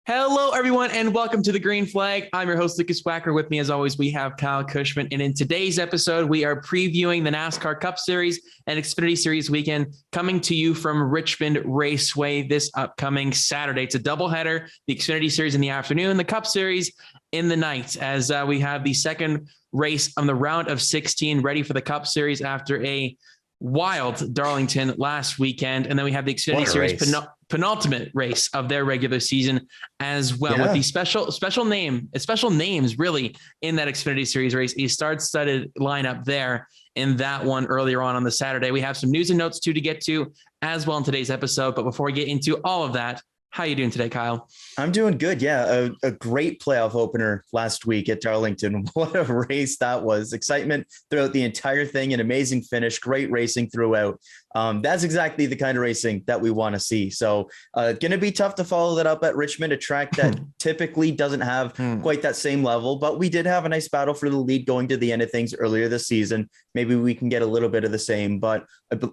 Hello, everyone, and welcome to the Green Flag. I'm your host, Lukas. Wacker. With me, as always, we have Kyle Cushman. And in today's episode, we are previewing the NASCAR Cup Series and Xfinity Series weekend coming to you from Richmond Raceway this upcoming Saturday. It's a doubleheader, the Xfinity Series in the afternoon, the Cup Series in the night, as we have the second race on the round of 16 ready for the Cup Series after a wild Darlington last weekend. And then we have the Xfinity Series penultimate race of their regular season as well, with the special names really in that Xfinity Series race. A star-studded lineup there in that one earlier on the Saturday. We have some news and notes too to get to as well in today's episode. But before we get into all of that, how are you doing today, Kyle? I'm doing good. Yeah, a great playoff opener last week at Darlington. What a race that was. Excitement throughout the entire thing, an amazing finish, great racing throughout. That's exactly the kind of racing that we want to see. So going to be tough to follow that up at Richmond, a track that typically doesn't have quite that same level, but we did have a nice battle for the lead going to the end of things earlier this season. Maybe we can get a little bit of the same, but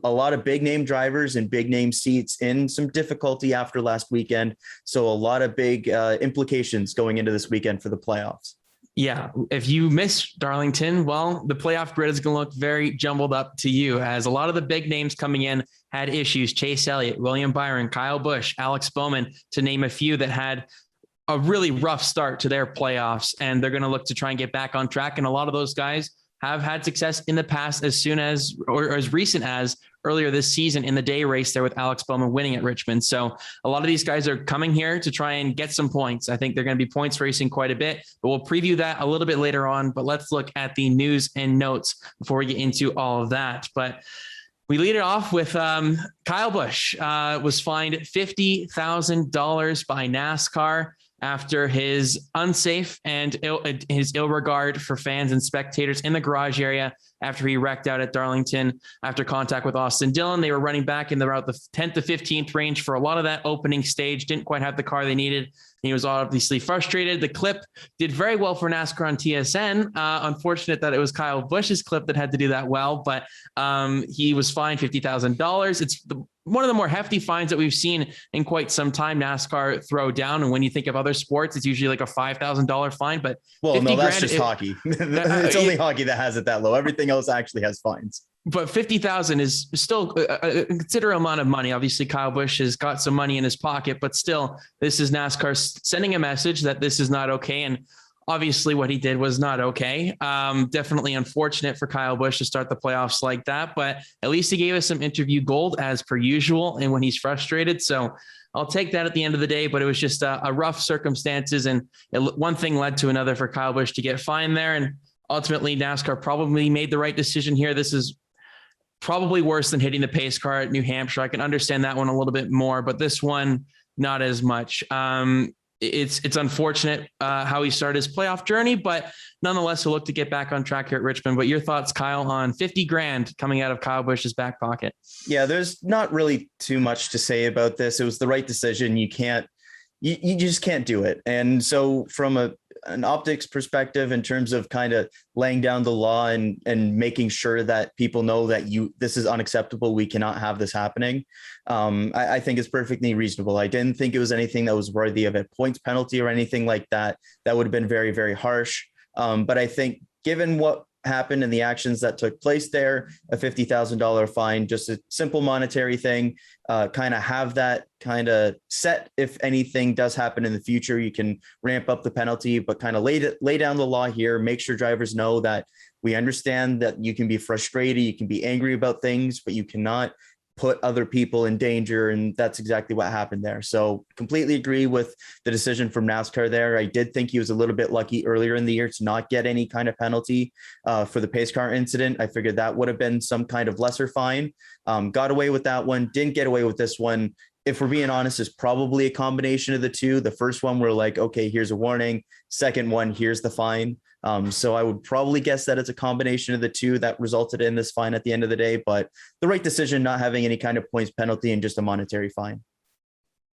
a lot of big name drivers and big name seats in some difficulty after last weekend. So a lot of big implications going into this weekend for the playoffs. Yeah, if you miss Darlington, well, the playoff grid is going to look very jumbled up to you, as a lot of the big names coming in had issues. Chase Elliott, William Byron, Kyle Busch, Alex Bowman, to name a few that had a really rough start to their playoffs, and they're going to look to try and get back on track. And a lot of those guys have had success in the past, as soon as, or as recent as earlier this season in the day race there with Alex Bowman winning at Richmond. So a lot of these guys are coming here to try and get some points. I think they're going to be points racing quite a bit, but we'll preview that a little bit later on. But let's look at the news and notes before we get into all of that. But we lead it off with Kyle Busch was fined $50,000 by NASCAR after his unsafe and his ill regard for fans and spectators in the garage area after he wrecked out at Darlington after contact with Austin Dillon. They were running back in about the 10th to 15th range for a lot of that opening stage, didn't quite have the car they needed. He was obviously frustrated. The clip did very well for NASCAR on TSN. Unfortunate that it was Kyle Busch's clip that had to do that well, but he was fined $50,000. It's one of the more hefty fines that we've seen in quite some time NASCAR throw down. And when you think of other sports, it's usually like a $5,000 fine, but well, no, that's just hockey. It's only hockey that has it that low. Everything else actually has fines. But $50,000 is still a considerable amount of money. Obviously, Kyle Busch has got some money in his pocket, but still, this is NASCAR sending a message that this is not okay. And obviously, what he did was not okay. Definitely unfortunate for Kyle Busch to start the playoffs like that, but at least he gave us some interview gold as per usual and when he's frustrated. So I'll take that at the end of the day, but it was just a rough circumstances, and one thing led to another for Kyle Busch to get fined there. And ultimately, NASCAR probably made the right decision here. This is probably worse than hitting the pace car at New Hampshire. I can understand that one a little bit more, but this one, not as much. It's unfortunate how he started his playoff journey, but nonetheless, he'll look to get back on track here at Richmond. But your thoughts, Kyle, on $50,000 coming out of Kyle Busch's back pocket? Yeah, there's not really too much to say about this. It was the right decision. You just can't do it. And so from an optics perspective, in terms of kind of laying down the law and making sure that people know that this is unacceptable, we cannot have this happening. I think it's perfectly reasonable. I didn't think it was anything that was worthy of a points penalty or anything like that. That would have been very, very harsh. But I think given what happened and the actions that took place there, a $50,000 fine, just a simple monetary thing, kind of have that kind of set. If anything does happen in the future, you can ramp up the penalty, but kind of lay down the law here, make sure drivers know that we understand that you can be frustrated, you can be angry about things, but you cannot put other people in danger. And that's exactly what happened there. So completely agree with the decision from NASCAR there. I did think he was a little bit lucky earlier in the year to not get any kind of penalty for the pace car incident. I figured that would have been some kind of lesser fine. Got away with that one, didn't get away with this one. If we're being honest, is probably a combination of the two. The first one, we're like, okay, here's a warning. Second one, here's the fine. So I would probably guess that it's a combination of the two that resulted in this fine at the end of the day, but the right decision, not having any kind of points penalty and just a monetary fine.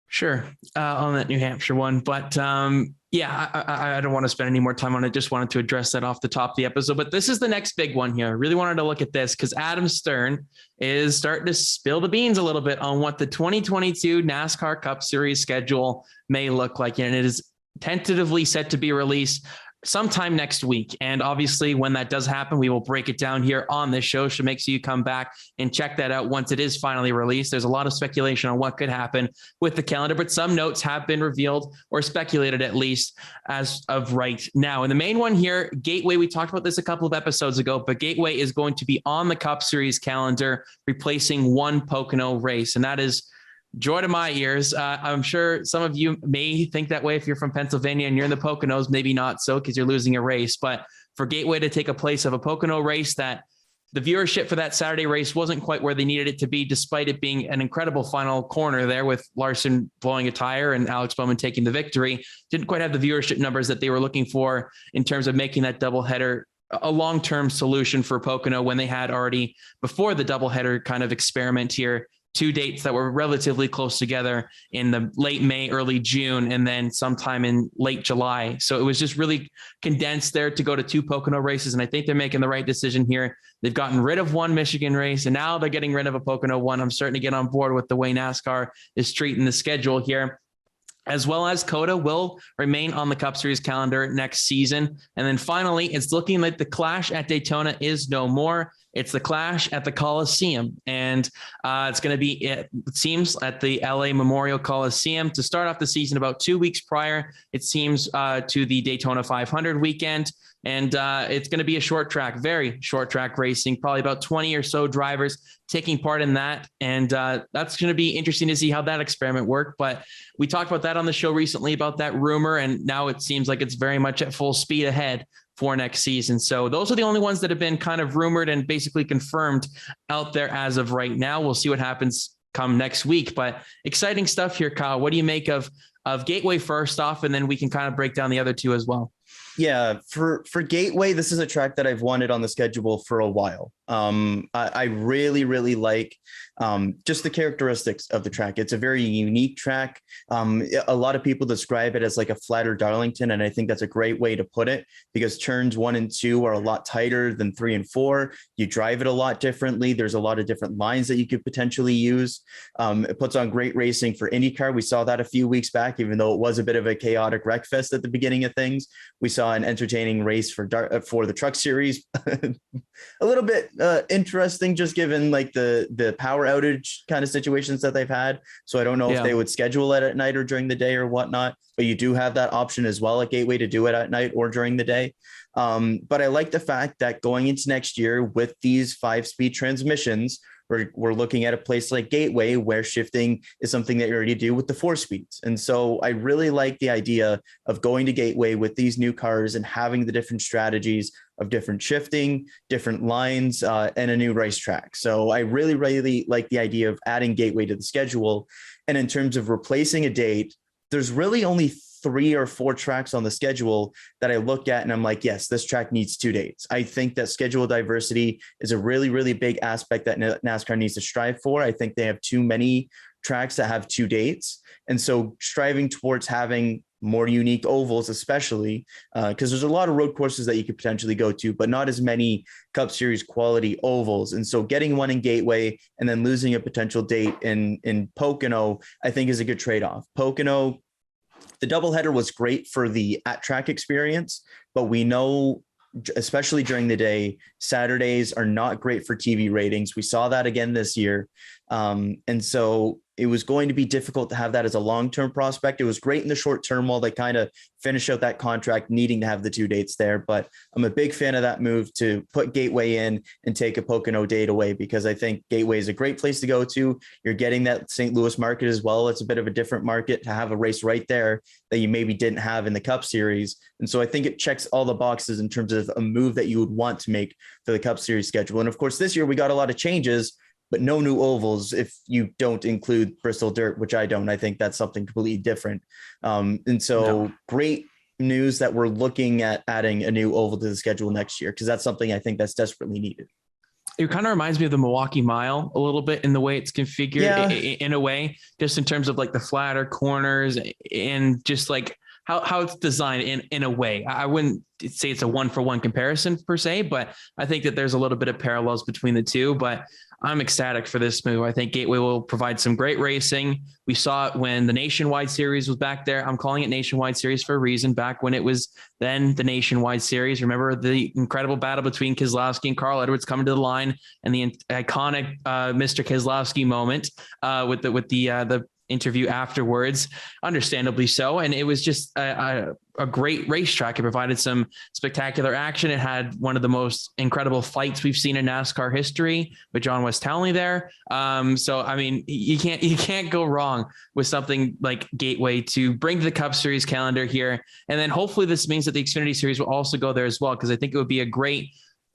Sure. On that New Hampshire one, but Yeah, I don't want to spend any more time on it. Just wanted to address that off the top of the episode. But this is the next big one here. I really wanted to look at this because Adam Stern is starting to spill the beans a little bit on what the 2022 NASCAR Cup Series schedule may look like. And it is tentatively set to be released sometime next week. And obviously when that does happen, we will break it down here on this show. So make sure you come back and check that out once it is finally released. There's a lot of speculation on what could happen with the calendar, but some notes have been revealed or speculated at least as of right now. And the main one here, Gateway, we talked about this a couple of episodes ago, but Gateway is going to be on the Cup Series calendar, replacing one Pocono race. And that is joy to my ears. I'm sure some of you may think that way if you're from Pennsylvania and you're in the Poconos, maybe not so because you're losing a race. But for Gateway to take a place of a Pocono race, that the viewership for that Saturday race wasn't quite where they needed it to be, despite it being an incredible final corner there with Larson blowing a tire and Alex Bowman taking the victory. Didn't quite have the viewership numbers that they were looking for in terms of making that doubleheader a long-term solution for Pocono when they had already, before the doubleheader kind of experiment here, 2 dates that were relatively close together in the late May, early June, and then sometime in late July. So it was just really condensed there to go to 2 Pocono races. And I think they're making the right decision here. They've gotten rid of one Michigan race, and now they're getting rid of a Pocono one. I'm starting to get on board with the way NASCAR is treating the schedule here. As well as COTA will remain on the Cup Series calendar next season. And then finally, it's looking like the Clash at Daytona is no more. It's the Clash at the Coliseum. And it's going to be, it seems, at the LA Memorial Coliseum to start off the season about 2 weeks prior, it seems, to the Daytona 500 weekend. And it's going to be a short track, very short track racing, probably about 20 or so drivers taking part in that. And that's going to be interesting to see how that experiment worked. But we talked about that on the show recently about that rumor. And now it seems like it's very much at full speed ahead for next season. So those are the only ones that have been kind of rumored and basically confirmed out there as of right now. We'll see what happens come next week, but exciting stuff here, Kyle. What do you make of Gateway first off? And then we can kind of break down the other two as well. Yeah, for Gateway, this is a track that I've wanted on the schedule for a while. I really, really like just the characteristics of the track. It's a very unique track. A lot of people describe it as like a flatter Darlington, and I think that's a great way to put it because turns 1 and 2 are a lot tighter than 3 and 4. You drive it a lot differently. There's a lot of different lines that you could potentially use. It puts on great racing for IndyCar. We saw that a few weeks back, even though it was a bit of a chaotic wreck fest at the beginning of things. We saw an entertaining race for the Truck Series. A little bit interesting, just given like the power outage kind of situations that they've had. So I don't know if they would schedule it at night or during the day or whatnot, but you do have that option as well at Gateway to do it at night or during the day. But I like the fact that going into next year with these 5-speed transmissions, we're looking at a place like Gateway where shifting is something that you already do with the 4 speeds. And so I really like the idea of going to Gateway with these new cars and having the different strategies of different shifting, different lines, and a new racetrack. So I really, really like the idea of adding Gateway to the schedule. And in terms of replacing a date, there's really only 3 or 4 tracks on the schedule that I look at and I'm like, yes, this track needs 2 dates. I think that schedule diversity is a really, really big aspect that NASCAR needs to strive for. I think they have too many tracks that have 2 dates. And so striving towards having more unique ovals, especially because there's a lot of road courses that you could potentially go to, but not as many Cup Series quality ovals. And so getting one in Gateway and then losing a potential date in Pocono, I think is a good trade-off. Pocono, the doubleheader was great for the at-track experience, but we know, especially during the day, Saturdays are not great for TV ratings. We saw that again this year. And so it was going to be difficult to have that as a long-term prospect. It was great in the short term while they kind of finish out that contract, needing to have the 2 dates there. But I'm a big fan of that move to put Gateway in and take a Pocono date away, because I think Gateway is a great place to go to. You're getting that St. Louis market as well. It's a bit of a different market to have a race right there that you maybe didn't have in the Cup Series. And so I think it checks all the boxes in terms of a move that you would want to make for the Cup Series schedule. And of course, this year we got a lot of changes, but no new ovals if you don't include Bristol Dirt, which I don't. I think that's something completely different. And so great news that we're looking at adding a new oval to the schedule next year, because that's something I think that's desperately needed. It kind of reminds me of the Milwaukee Mile a little bit in the way it's configured in a way, just in terms of like the flatter corners and just like how it's designed in a way. I wouldn't say it's a 1-for-1 comparison per se, but I think that there's a little bit of parallels between the two. But I'm ecstatic for this move. I think Gateway will provide some great racing. We saw it when the Nationwide Series was back there. I'm calling it Nationwide Series for a reason. Back when it was then the Nationwide Series, remember the incredible battle between Keselowski and Carl Edwards coming to the line, and the iconic Mr. Keselowski moment with the interview afterwards, understandably so. And it was just a great racetrack. It provided some spectacular action. It had one of the most incredible fights we've seen in NASCAR history with John West Townley there. So, I mean, you can't go wrong with something like Gateway to bring to the Cup Series calendar here. And then hopefully this means that the Xfinity Series will also go there as well, because I think it would be a great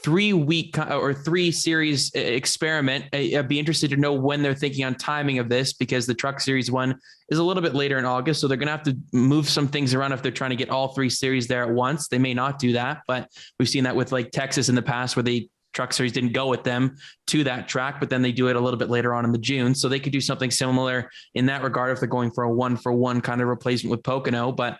3-week or 3 series experiment. I'd be interested to know when they're thinking on timing of this, because the Truck Series one is a little bit later in August. So they're going to have to move some things around if they're trying to get all 3 series there at once. They may not do that, but we've seen that with like Texas in the past, where the Truck Series didn't go with them to that track, but then they do it a little bit later on in the June. So they could do something similar in that regard if they're going for a 1-for-1 kind of replacement with Pocono. But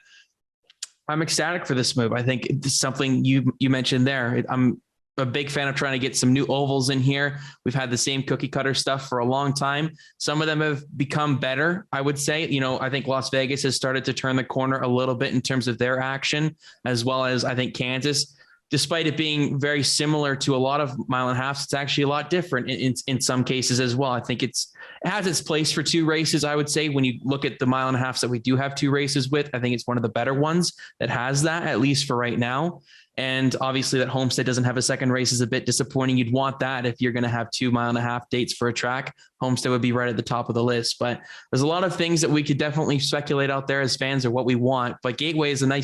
I'm ecstatic for this move. I think it's something you mentioned there. I'm a big fan of trying to get some new ovals in here. We've had the same cookie cutter stuff for a long time. Some of them have become better, I would say. I think Las Vegas has started to turn the corner a little bit in terms of their action, as well as I think Kansas. Despite it being very similar to a lot of mile and a half, it's actually a lot different in some cases as well. I think it has its place for 2 races. I would say when you look at the mile and a half that we do have 2 races with, I think it's one of the better ones that has that, at least for right now. And obviously that Homestead doesn't have a second race is a bit disappointing. You'd want that if you're going to have 2 mile and a half dates for a track. Homestead would be right at the top of the list. But there's a lot of things that we could definitely speculate out there as fans or what we want. But Gateway is a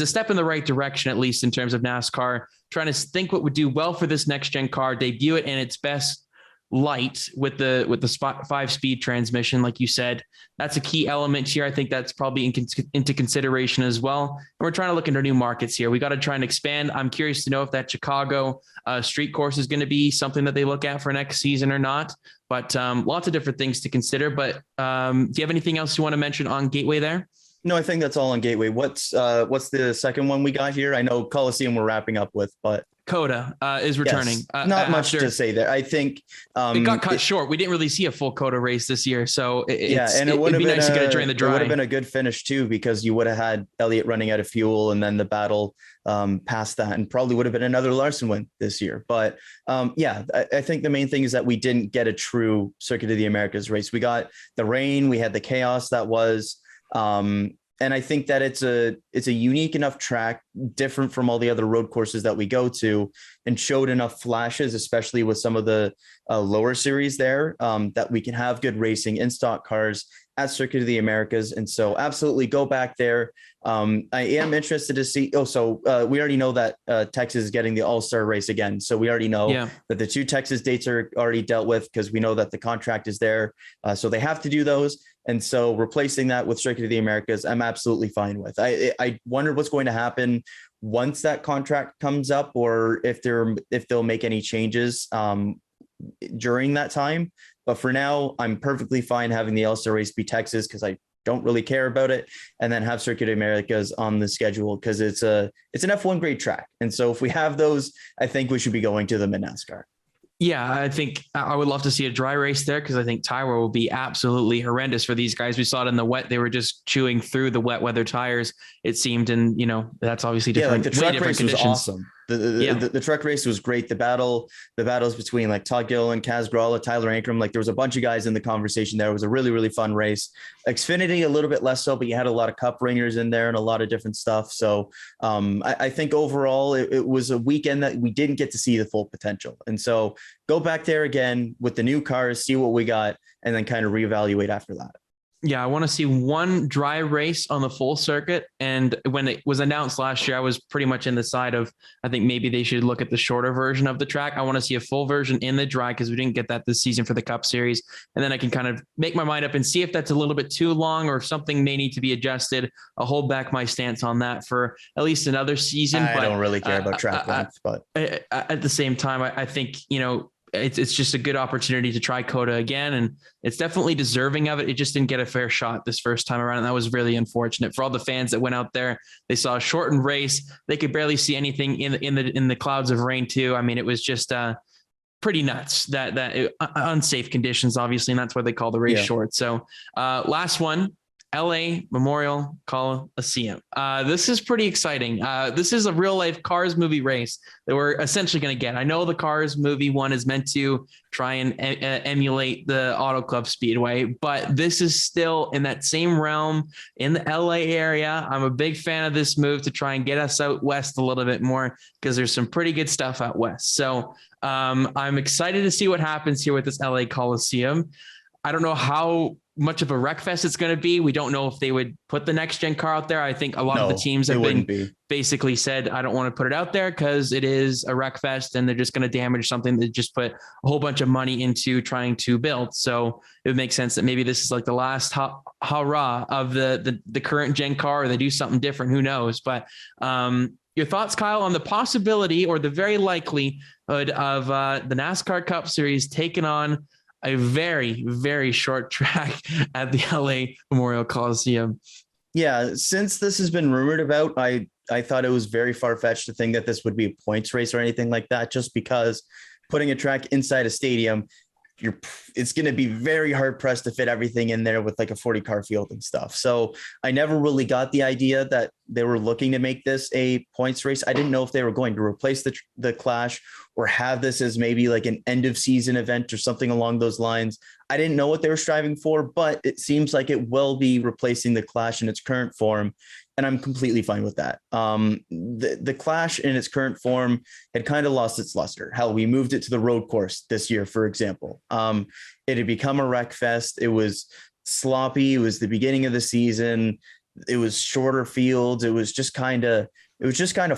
step in the right direction, at least in terms of NASCAR, trying to think what would do well for this next gen car, debut it in its best light with the 5-speed transmission. Like you said, that's a key element here. I think that's probably into consideration as well. And we're trying to look into new markets here. We got to try and expand. I'm curious to know if that Chicago street course is going to be something that they look at for next season or not, but lots of different things to consider. But do you have anything else you want to mention on Gateway there? No, I think that's all on Gateway. What's the second one we got here? I know Coliseum we're wrapping up with, but Coda is returning. Yes, not much to say there. I think it got cut short. We didn't really see a full Coda race this year, so it would be nice to get it during the dry. It would have been a good finish too, because you would have had Elliott running out of fuel, and then the battle past that, and probably would have been another Larson win this year. But I think the main thing is that we didn't get a true Circuit of the Americas race. We got the rain, we had the chaos that was. And I think that it's a unique enough track, different from all the other road courses that we go to, and showed enough flashes, especially with some of the lower series there, that we can have good racing in stock cars at Circuit of the Americas. And so absolutely go back there. I am interested to see. We already know that Texas is getting the All-Star race again. So we already know that the 2 Texas dates are already dealt with, because we know that the contract is there. So they have to do those. And so replacing that with Circuit of the Americas, I'm absolutely fine with. I wonder what's going to happen once that contract comes up, or if they'll make any changes during that time. But for now, I'm perfectly fine having the All-Star race be Texas, because I don't really care about it, and then have Circuit of Americas on the schedule, because it's an F1 grade track. And so if we have those, I think we should be going to them in NASCAR. Yeah, I think I would love to see a dry race there, because I think Tyrrell will be absolutely horrendous for these guys. We saw it in the wet. They were just chewing through the wet weather tires, it seemed. And, that's obviously different. Yeah, like the truck race was awesome. The truck race was great. The battles between like Todd Gilliland, Kaz Gralla, Tyler Ankrum, like there was a bunch of guys in the conversation there. It was a really, really fun race. Xfinity, a little bit less so, but you had a lot of cup ringers in there and a lot of different stuff. So I think overall it was a weekend that we didn't get to see the full potential. And so go back there again with the new cars, see what we got, and then kind of reevaluate after that. Yeah, I want to see one dry race on the full circuit. And when it was announced last year, I was pretty much in the side of, I think maybe they should look at the shorter version of the track. I want to see a full version in the dry, because we didn't get that this season for the Cup Series. And then I can kind of make my mind up and see if that's a little bit too long, or if something may need to be adjusted. I'll hold back my stance on that for at least another season. I don't really care about track length, but at the same time, I think, it's just a good opportunity to try COTA again. And it's definitely deserving of it. It just didn't get a fair shot this first time around. And that was really unfortunate for all the fans that went out there. They saw a shortened race. They could barely see anything in the clouds of rain too. I mean, it was just pretty nuts that unsafe conditions, obviously. And that's why they call the race short. So last one, LA Memorial Coliseum. This is pretty exciting. This is a real life Cars movie race that we're essentially going to get. I know the Cars movie one is meant to try and emulate the Auto Club Speedway, but this is still in that same realm in the LA area. I'm a big fan of this move to try and get us out west a little bit more because there's some pretty good stuff out west. So I'm excited to see what happens here with this LA Coliseum. I don't know how much of a wreck fest it's going to be. We don't know if they would put the next gen car out there. I think a lot of the teams have basically said, I don't want to put it out there because it is a wreck fest and they're just going to damage something that just put a whole bunch of money into trying to build. So it would make sense that maybe this is like the last hurrah of the current gen car, or they do something different. Who knows? But your thoughts, Kyle, on the possibility or the very likelihood of the NASCAR Cup Series taking on a very, very short track at the LA Memorial Coliseum? Yeah, since this has been rumored about, I thought it was very far-fetched to think that this would be a points race or anything like that, just because putting a track inside a stadium, it's going to be very hard pressed to fit everything in there with like a 40 car field and stuff. So I never really got the idea that they were looking to make this a points race. I didn't know if they were going to replace the Clash or have this as maybe like an end of season event or something along those lines. I didn't know what they were striving for, but it seems like it will be replacing the Clash in its current form. And I'm completely fine with that. The Clash in its current form had kind of lost its luster. Hell, we moved it to the road course this year, for example. It had become a wreck fest. It was sloppy. It was the beginning of the season. It was shorter fields. It was just kind of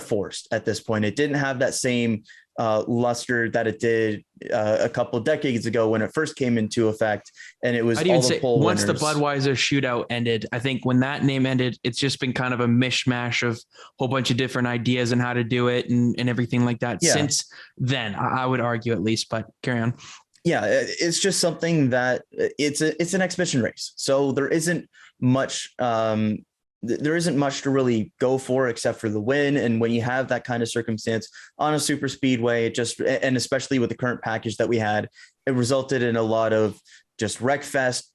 forced at this point. It didn't have that same luster that it did a couple of decades ago when it first came into effect. And it was I'd even say once the Budweiser shootout ended, I think when that name ended, it's just been kind of a mishmash of a whole bunch of different ideas and how to do it and everything like that. Yeah. Since then, I would argue at least, but carry on. Yeah, it's just something that it's an exhibition race. So there isn't much to really go for except for the win. And when you have that kind of circumstance on a super speedway, and especially with the current package that we had, it resulted in a lot of just wreck fest,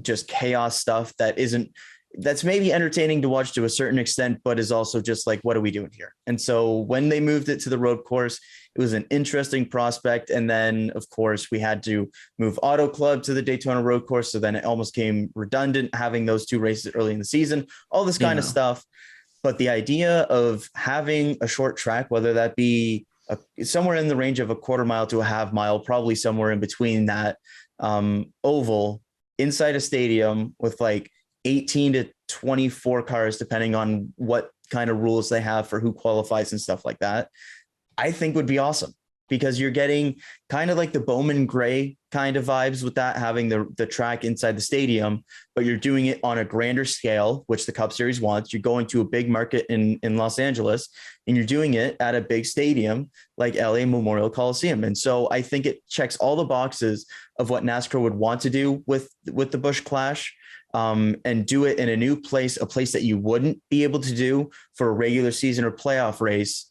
just chaos stuff that's maybe entertaining to watch to a certain extent, but is also just like, what are we doing here? And so when they moved it to the road course, it was an interesting prospect. And then of course we had to move Auto Club to the Daytona road course. So then it almost came redundant having those two races early in the season, all this kind of stuff. But the idea of having a short track, whether that be somewhere in the range of a quarter mile to a half mile, probably somewhere in between that, oval inside a stadium with like 18 to 24 cars, depending on what kind of rules they have for who qualifies and stuff like that, I think would be awesome, because you're getting kind of like the Bowman Gray kind of vibes with that, having the track inside the stadium, but you're doing it on a grander scale, which the Cup Series wants. You're going to a big market in Los Angeles, and you're doing it at a big stadium like LA Memorial Coliseum. And so I think it checks all the boxes of what NASCAR would want to do with the Busch Clash. And do it in a new place, a place that you wouldn't be able to do for a regular season or playoff race.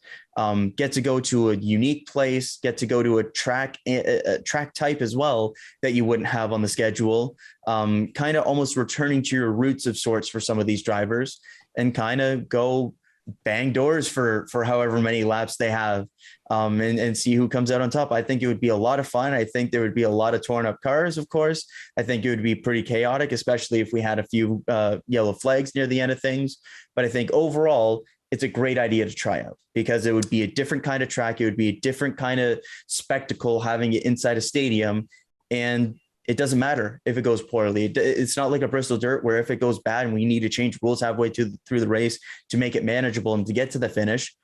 Get to go to a unique place, get to go to a track type as well that you wouldn't have on the schedule. Kind of almost returning to your roots of sorts for some of these drivers, and kind of go bang doors for however many laps they have, and see who comes out on top. I think it would be a lot of fun. I think there would be a lot of torn up cars, of course. I think it would be pretty chaotic, especially if we had a few yellow flags near the end of things. But I think overall, it's a great idea to try out, because it would be a different kind of track. It would be a different kind of spectacle having it inside a stadium. And it doesn't matter if it goes poorly. It's not like a Bristol Dirt where if it goes bad and we need to change rules halfway through the race to make it manageable and to get to the finish,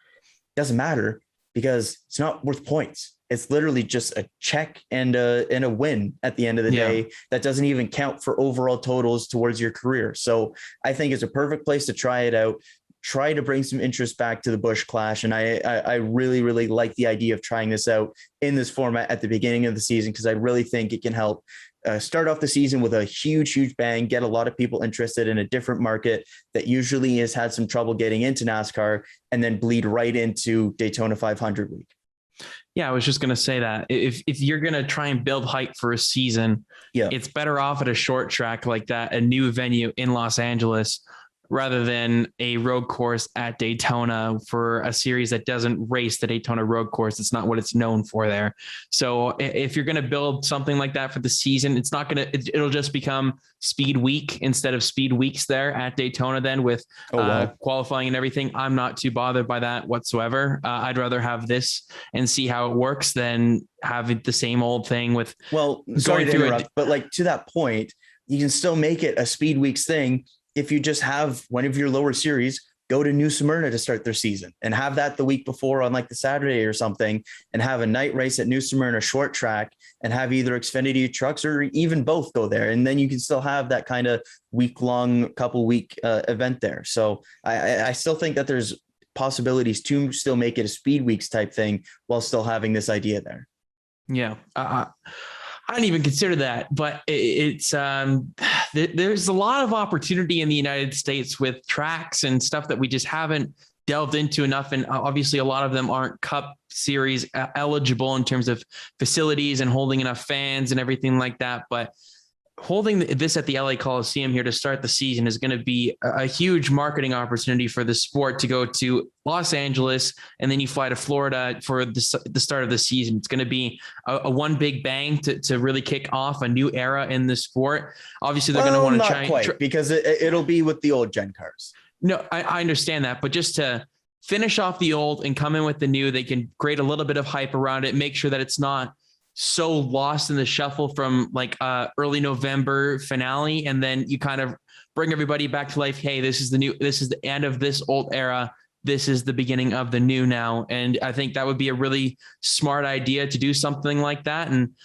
it doesn't matter, because it's not worth points. It's literally just a check and a win at the end of the day that doesn't even count for overall totals towards your career. So I think it's a perfect place to try it out. try to bring some interest back to the Busch Clash. And I really, really like the idea of trying this out in this format at the beginning of the season, because I really think it can help start off the season with a huge bang, get a lot of people interested in a different market that usually has had some trouble getting into NASCAR, and then bleed right into Daytona 500 week. Yeah, I was just going to say that if you're going to try and build hype for a season, it's better off at a short track like that, a new venue in Los Angeles, rather than a road course at Daytona for a series that doesn't race the Daytona road course. It's not what it's known for there. So if you're going to build something like that for the season, it's not going to, it'll just become speed week instead of speed weeks there at Daytona then with qualifying and everything. I'm not too bothered by that whatsoever. I'd rather have this and see how it works than have the same old thing with, sorry to interrupt, but like to that point, you can still make it a speed weeks thing. If you just have one of your lower series go to New Smyrna to start their season and have that the week before on like the Saturday or something, and have a night race at New Smyrna short track, and have either Xfinity trucks or even both go there. And then you can still have that kind of week-long couple week event there. So I still think that there's possibilities to still make it a speed weeks type thing while still having this idea there. Yeah. I didn't even consider that, but it's there's a lot of opportunity in the United States with tracks and stuff that we just haven't delved into enough. And obviously a lot of them aren't Cup Series eligible in terms of facilities and holding enough fans and everything like that. But holding this at the LA Coliseum here to start the season is going to be a huge marketing opportunity for the sport to go to Los Angeles, and then you fly to Florida for the start of the season. It's going to be a one big bang to really kick off a new era in the sport. Obviously, they're going to want to try because it'll be with the old gen cars. No, I understand that, but just to finish off the old and come in with the new, they can create a little bit of hype around it, make sure that it's not so lost in the shuffle from like early November finale. And then you kind of bring everybody back to life. Hey, this is the end of this old era. This is the beginning of the new now. And I think that would be a really smart idea to do something like that. And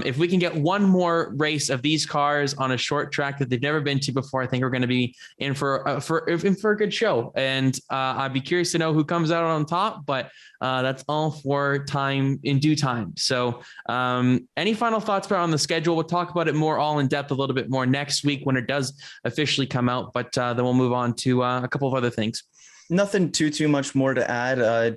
if we can get one more race of these cars on a short track that they've never been to before, I think we're going to be in for a good show. And I'd be curious to know who comes out on top, but that's all for time in due time. So any final thoughts on the schedule? We'll talk about it more all in depth a little bit more next week when it does officially come out, but then we'll move on to a couple of other things. Nothing too much more to add.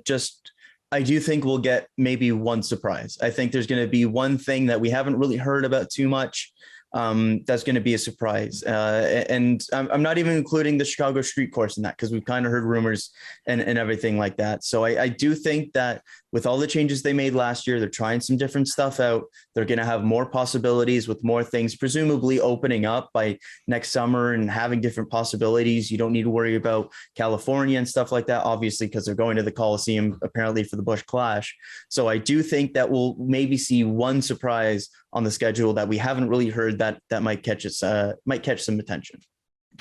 I do think we'll get maybe one surprise. I think there's going to be one thing that we haven't really heard about too much. That's going to be a surprise. And I'm not even including the Chicago street course in that, because we've kind of heard rumors and everything like that. So I do think that with all the changes they made last year, they're trying some different stuff out. They're going to have more possibilities with more things, presumably opening up by next summer and having different possibilities. You don't need to worry about California and stuff like that, obviously, because they're going to the Coliseum apparently for the Busch Clash. So I do think that we'll maybe see one surprise on the schedule that we haven't really heard that might catch some attention.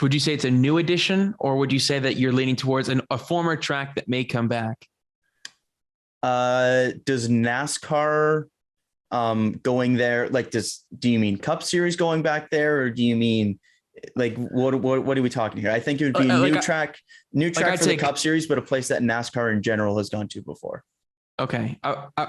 Would you say it's a new addition, or would you say that you're leaning towards a former track that may come back? Does NASCAR going there, like, do you mean Cup Series going back there, or do you mean like what are we talking here? I think it would be a new track for the Cup Series, but a place that NASCAR in general has gone to before. Okay.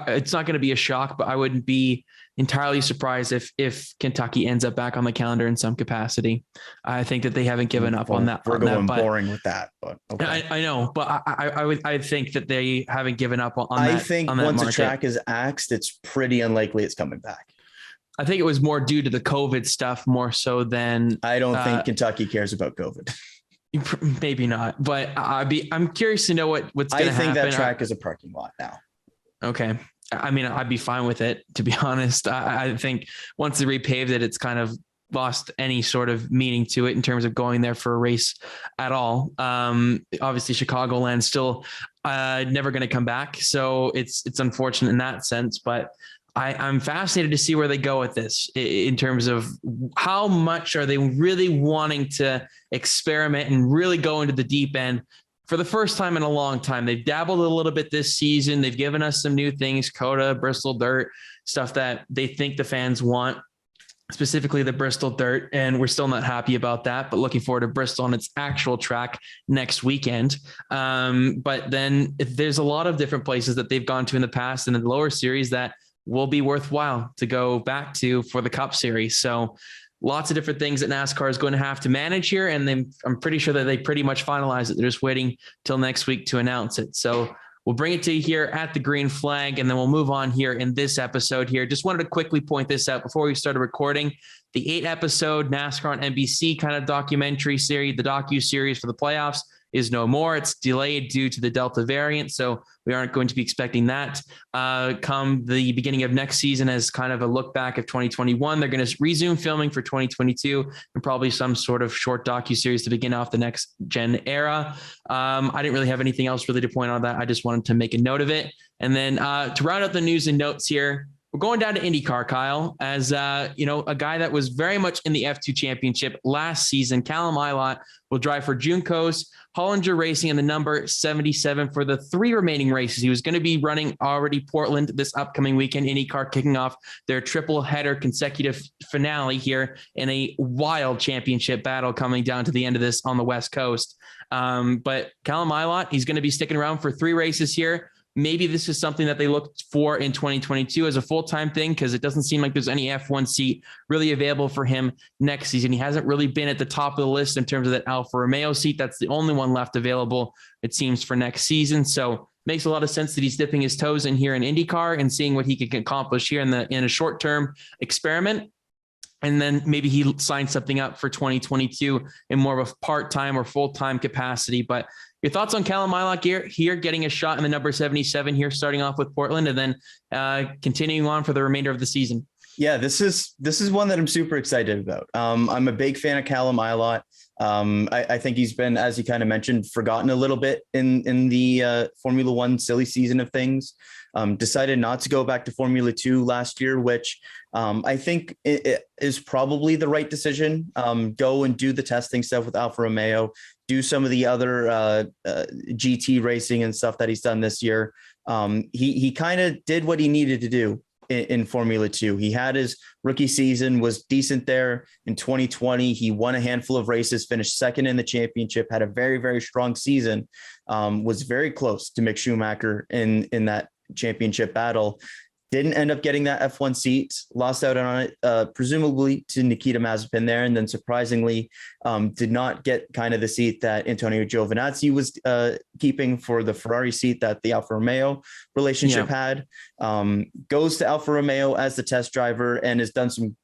It's not going to be a shock, but I wouldn't be entirely surprised if Kentucky ends up back on the calendar in some capacity. I think that they haven't given up on that. We're going boring with that, but okay. I know, but I think that they haven't given up on that. I think once a track is axed, it's pretty unlikely it's coming back. I think it was more due to the COVID stuff more so than. I don't think Kentucky cares about COVID. Maybe not, but I'm curious to know what's going to happen. I think that track is a parking lot now. Okay. I mean, I'd be fine with it, to be honest. I think once they repaved it, it's kind of lost any sort of meaning to it in terms of going there for a race at all. Obviously Chicagoland's still never going to come back. So it's unfortunate in that sense, but I'm fascinated to see where they go with this in terms of how much are they really wanting to experiment and really go into the deep end. For the first time in a long time, they've dabbled a little bit this season. They've given us some new things, COTA, Bristol Dirt, stuff that they think the fans want. specifically the Bristol dirt. And we're still not happy about that, but looking forward to Bristol on its actual track next weekend. But then there's a lot of different places that they've gone to in the past in the lower series that will be worthwhile to go back to for the Cup Series. So lots of different things that NASCAR is going to have to manage here. And then I'm pretty sure that they pretty much finalized it. They're just waiting till next week to announce it. So we'll bring it to you here at the Green Flag, and then we'll move on here in this episode here. Just wanted to quickly point this out before we started recording. The 8-episode NASCAR on NBC kind of documentary series, the docuseries for the playoffs, is no more. It's delayed due to the Delta variant, so we aren't going to be expecting that come the beginning of next season as kind of a look back of 2021. They're going to resume filming for 2022 and probably some sort of short docuseries to begin off the next gen era. I didn't really have anything else really to point on that. I just wanted to make a note of it. And then to round out the news and notes here, we're going down to IndyCar, Kyle, as a guy that was very much in the F2 championship last season. Callum Ilott will drive for Juncos Hollinger Racing in the number 77 for the 3 remaining races. He was going to be running already Portland this upcoming weekend. IndyCar kicking off their triple header consecutive finale here in a wild championship battle coming down to the end of this on the West Coast. But Callum Ilott, he's going to be sticking around for 3 races here. Maybe this is something that they looked for in 2022 as a full-time thing, because it doesn't seem like there's any F1 seat really available for him next season. He hasn't really been at the top of the list in terms of that Alfa Romeo seat. That's the only one left available, it seems, for next season. So makes a lot of sense that he's dipping his toes in here in IndyCar and seeing what he can accomplish here in a short-term experiment. And then maybe he signs something up for 2022 in more of a part-time or full-time capacity. But your thoughts on Callum Ilott here getting a shot in the number 77 here, starting off with Portland and then continuing on for the remainder of the season? Yeah, this is one that I'm super excited about. I'm a big fan of Callum Ilott. I think he's been, as you kind of mentioned, forgotten a little bit in the Formula One silly season of things. Decided not to go back to Formula 2 last year, which I think it is probably the right decision. Go and do the testing stuff with Alfa Romeo, do some of the other GT racing and stuff that he's done this year. He kind of did what he needed to do in Formula 2. He had his rookie season, was decent there. In 2020, he won a handful of races, finished second in the championship, had a very, very strong season, was very close to Mick Schumacher in that championship battle. Didn't end up getting that F1 seat, lost out on it, presumably to Nikita Mazepin there. And then surprisingly, did not get kind of the seat that Antonio Giovinazzi was keeping for the Ferrari seat that the Alfa Romeo relationship had. Goes to Alfa Romeo as the test driver and has done some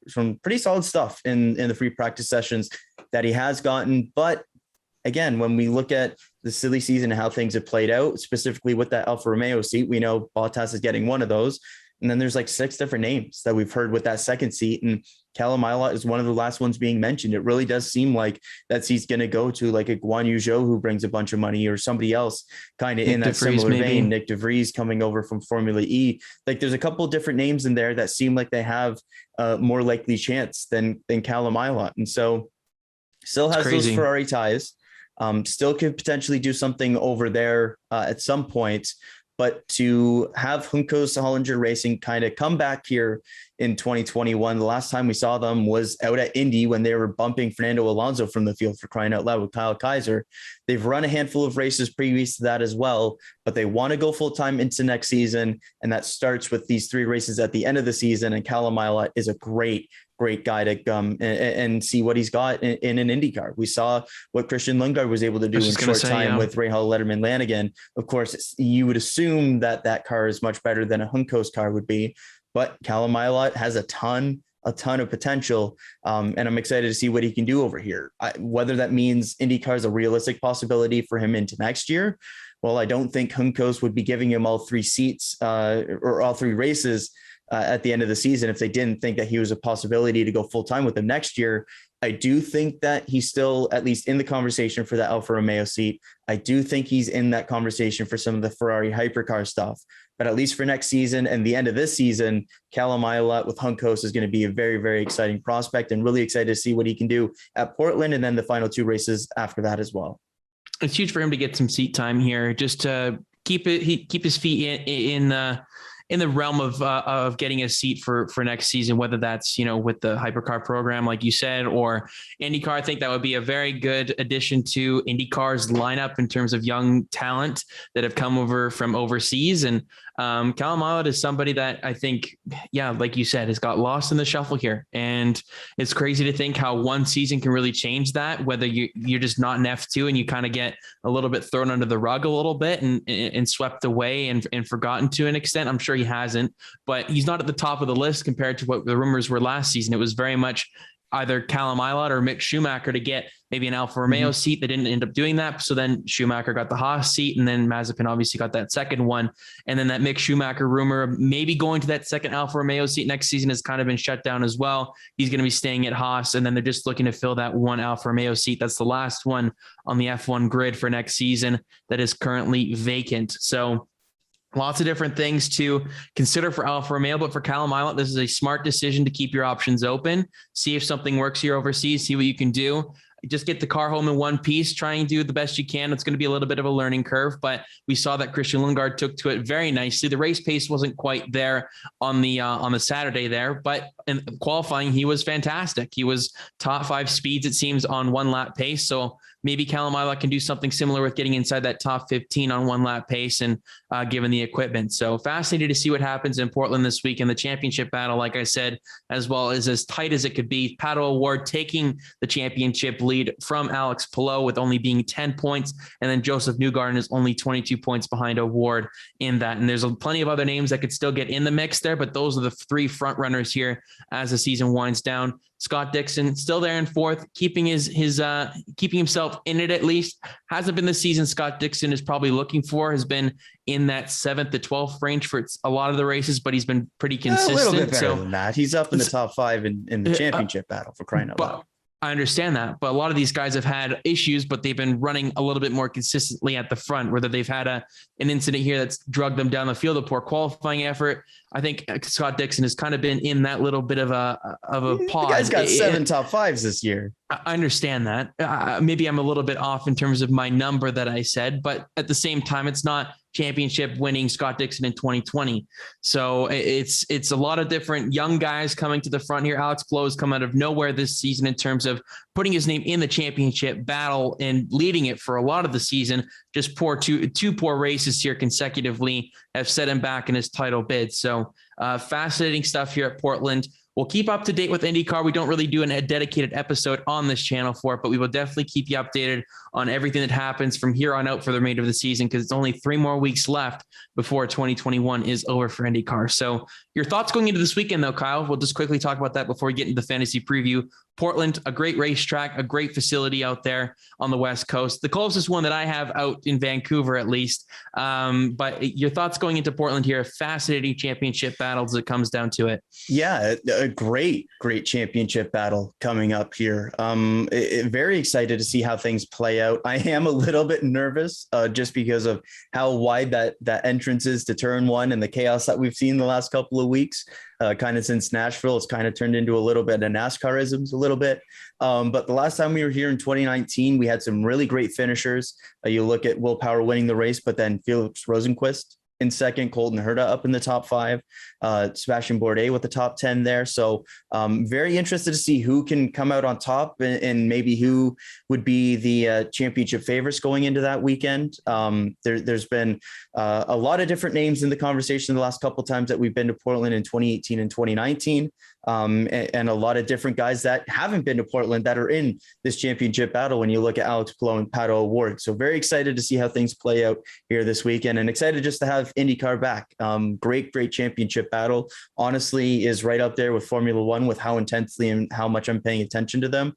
pretty solid stuff in the free practice sessions that he has gotten. But again, when we look at the silly season and how things have played out, specifically with that Alfa Romeo seat, we know Bottas is getting one of those. And then there's like 6 different names that we've heard with that second seat. And Callum Ilott is one of the last ones being mentioned. It really does seem like that seat's going to go to like a Guan Yu Zhou who brings a bunch of money, or somebody else kind of in that similar vein. Nick DeVries coming over from Formula E. Like there's a couple of different names in there that seem like they have a more likely chance than Callum Ilott. And so still has those Ferrari ties. Still could potentially do something over there at some point. But to have Juncos Hollinger Racing kind of come back here in 2021, the last time we saw them was out at Indy when they were bumping Fernando Alonso from the field, for crying out loud, with Kyle Kaiser. They've run a handful of races previous to that as well, but they want to go full-time into next season. And that starts with these 3 races at the end of the season. And Callum Ilott is a great guy to come and see what he's got in an IndyCar. We saw what Christian Lundgaard was able to do in short time with Rahal Letterman Lanigan. Of course, you would assume that car is much better than a Juncos car would be, but Callum Ilott has a ton of potential. And I'm excited to see what he can do over here. Whether that means IndyCar is a realistic possibility for him into next year. Well, I don't think Juncos would be giving him all 3 seats or all 3 races at the end of the season if they didn't think that he was a possibility to go full-time with them next year. I do think that he's still at least in the conversation for that Alfa Romeo seat. I do think he's in that conversation for some of the Ferrari hypercar stuff, but at least for next season and the end of this season, Callum Ilott with Juncos is going to be a very, very exciting prospect, and really excited to see what he can do at Portland and then the final 2 races after that as well. It's huge for him to get some seat time here, just to keep his feet in the realm of getting a seat for next season, whether that's, with the hypercar program, like you said, or IndyCar. I think that would be a very good addition to IndyCar's lineup in terms of young talent that have come over from overseas. And Callum Ilott is somebody that I think, like you said, has got lost in the shuffle here. And it's crazy to think how one season can really change that, whether you're just not an F2 and you kind of get a little bit thrown under the rug a little bit and swept away and forgotten to an extent. I'm sure he hasn't, but he's not at the top of the list compared to what the rumors were last season. It was very much either Callum Ilott or Mick Schumacher to get maybe an Alfa Romeo seat. They didn't end up doing that. So then Schumacher got the Haas seat, and then Mazepin obviously got that second one. And then that Mick Schumacher rumor of maybe going to that second Alfa Romeo seat next season has kind of been shut down as well. He's going to be staying at Haas, and then they're just looking to fill that one Alfa Romeo seat. That's the last one on the F1 grid for next season that is currently vacant. So lots of different things to consider for Alfa Romeo, but for Callum Ilott, this is a smart decision to keep your options open, see if something works here overseas, see what you can do. Just get the car home in one piece, try and do the best you can. It's going to be a little bit of a learning curve, but we saw that Christian Lundgaard took to it very nicely. The race pace wasn't quite there on the Saturday there, but in qualifying, he was fantastic. He was top 5 speeds, it seems, on one lap pace. So maybe Callum Ilott can do something similar with getting inside that top 15 on one lap pace and given the equipment. So fascinated to see what happens in Portland this week in the championship battle, like I said, as well as tight as it could be. Pato O'Ward taking the championship lead from Alex Palou with only being 10 points. And then Joseph Newgarden is only 22 points behind O'Ward in that. And there's plenty of other names that could still get in the mix there, but those are the 3 front runners here as the season winds down. Scott Dixon still there in 4th, keeping keeping himself in it at least. Hasn't been the season Scott Dixon is probably looking for, has been in that 7th to 12th range for a lot of the races, but he's been pretty consistent. A little bit better than that. He's up in the top 5 in the championship battle, for crying out loud. I understand that, but a lot of these guys have had issues, but they've been running a little bit more consistently at the front, whether they've had an incident here that's drugged them down the field, a poor qualifying effort. I think Scott Dixon has kind of been in that little bit of a pod. The guy's got 7 top 5s this year. I understand that. Maybe I'm a little bit off in terms of my number that I said, but at the same time, it's not championship winning Scott Dixon in 2020. So it's a lot of different young guys coming to the front here. Alex Palou has come out of nowhere this season in terms of putting his name in the championship battle and leading it for a lot of the season. Just two poor races here consecutively have set him back in his title bid. So fascinating stuff here at Portland. We'll keep up to date with IndyCar. We don't really do a dedicated episode on this channel for it, but we will definitely keep you updated on everything that happens from here on out for the remainder of the season, because it's only 3 more weeks left before 2021 is over for IndyCar. So your thoughts going into this weekend, though, Kyle? We'll just quickly talk about that before we get into the fantasy preview. Portland, a great racetrack, a great facility out there on the West Coast. The closest one that I have out in Vancouver, at least. But your thoughts going into Portland here, fascinating championship battles as it comes down to it. Yeah, a great championship battle coming up here. Very excited to see how things play out. I am a little bit nervous just because of how wide that entrance is to turn 1 and the chaos that we've seen the last couple of weeks. Kind of since Nashville, it's kind of turned into a little bit of NASCAR-isms a little bit. But the last time we were here in 2019, we had some really great finishers. You look at Will Power winning the race, but then Felix Rosenqvist in second, Colton Herta up in the top 5, Sebastian Bourdais with the top 10 there. So very interested to see who can come out on top and maybe who would be the championship favorites going into that weekend. There's been a lot of different names in the conversation the last couple of times that we've been to Portland in 2018 and 2019. And a lot of different guys that haven't been to Portland that are in this championship battle when you look at Alex Palou and Pato O'Ward. So very excited to see how things play out here this weekend, and excited just to have IndyCar back. Great championship battle. Honestly, is right up there with Formula One with how intensely and how much I'm paying attention to them,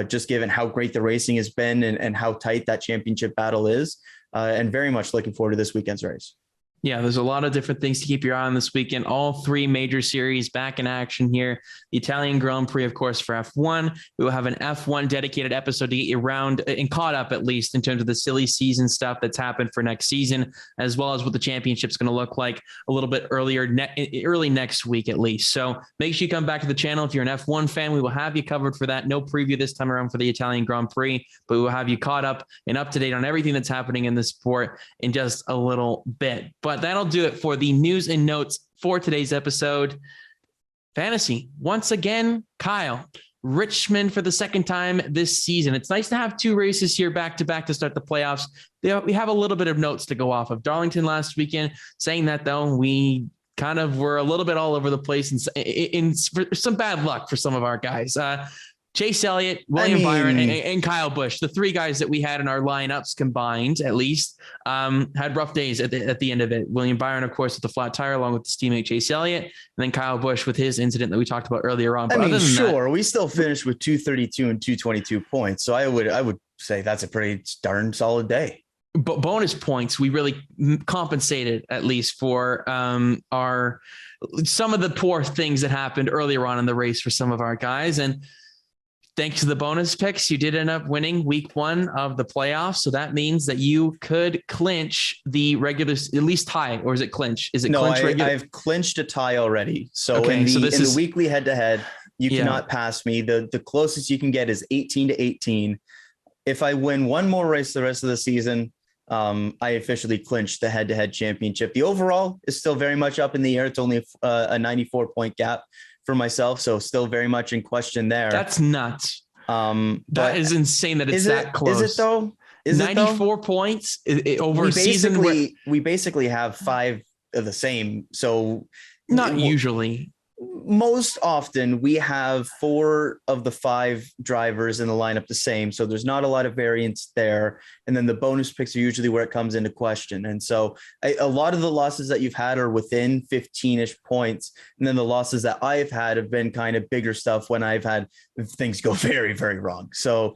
just given how great the racing has been and how tight that championship battle is. And very much looking forward to this weekend's race. Yeah, there's a lot of different things to keep your eye on this weekend. All 3 major series back in action here. The Italian Grand Prix, of course, for F1. We will have an F1 dedicated episode to get you around and caught up, at least in terms of the silly season stuff that's happened for next season, as well as what the championship's going to look like a little bit early next week, at least. So make sure you come back to the channel. If you're an F1 fan, we will have you covered for that. No preview this time around for the Italian Grand Prix, but we will have you caught up and up to date on everything that's happening in the sport in just a little bit. But that'll do it for the news and notes for today's episode. Fantasy. Once again, Kyle, Richmond for the second time this season. It's nice to have two races here back to back to start the playoffs. We have a little bit of notes to go off of. Darlington last weekend, saying that though, we kind of were a little bit all over the place and for some bad luck for some of our guys. Chase Elliott, William Byron, and Kyle Busch, the three guys that we had in our lineups combined, at least, had rough days at the end of it. William Byron, of course, with the flat tire, along with his teammate Chase Elliott, and then Kyle Busch with his incident that we talked about earlier on. But we still finished with 232 and 222 points. So I would say that's a pretty darn solid day. But bonus points, we really compensated at least for some of the poor things that happened earlier on in the race for some of our guys. And thanks to the bonus picks, you did end up winning week one of the playoffs. So that means that you could clinch the regular, at least tie, or is it clinch? Is it clinch regular? I've clinched a tie already. So in the weekly head-to-head, you cannot pass me. The closest you can get is 18-18. If I win one more race the rest of the season, I officially clinched the head-to-head championship. The overall is still very much up in the air. It's only a 94-point gap for myself, so still very much in question there. That's nuts. That is insane that it's that close. Is it though? 94 points over season. We basically have five of the same. So not usually. Most often we have four of the five drivers in the lineup the same. So there's not a lot of variance there. And then the bonus picks are usually where it comes into question. And so a lot of the losses that you've had are within 15-ish points. And then the losses that I've had have been kind of bigger stuff when I've had things go very, very wrong. So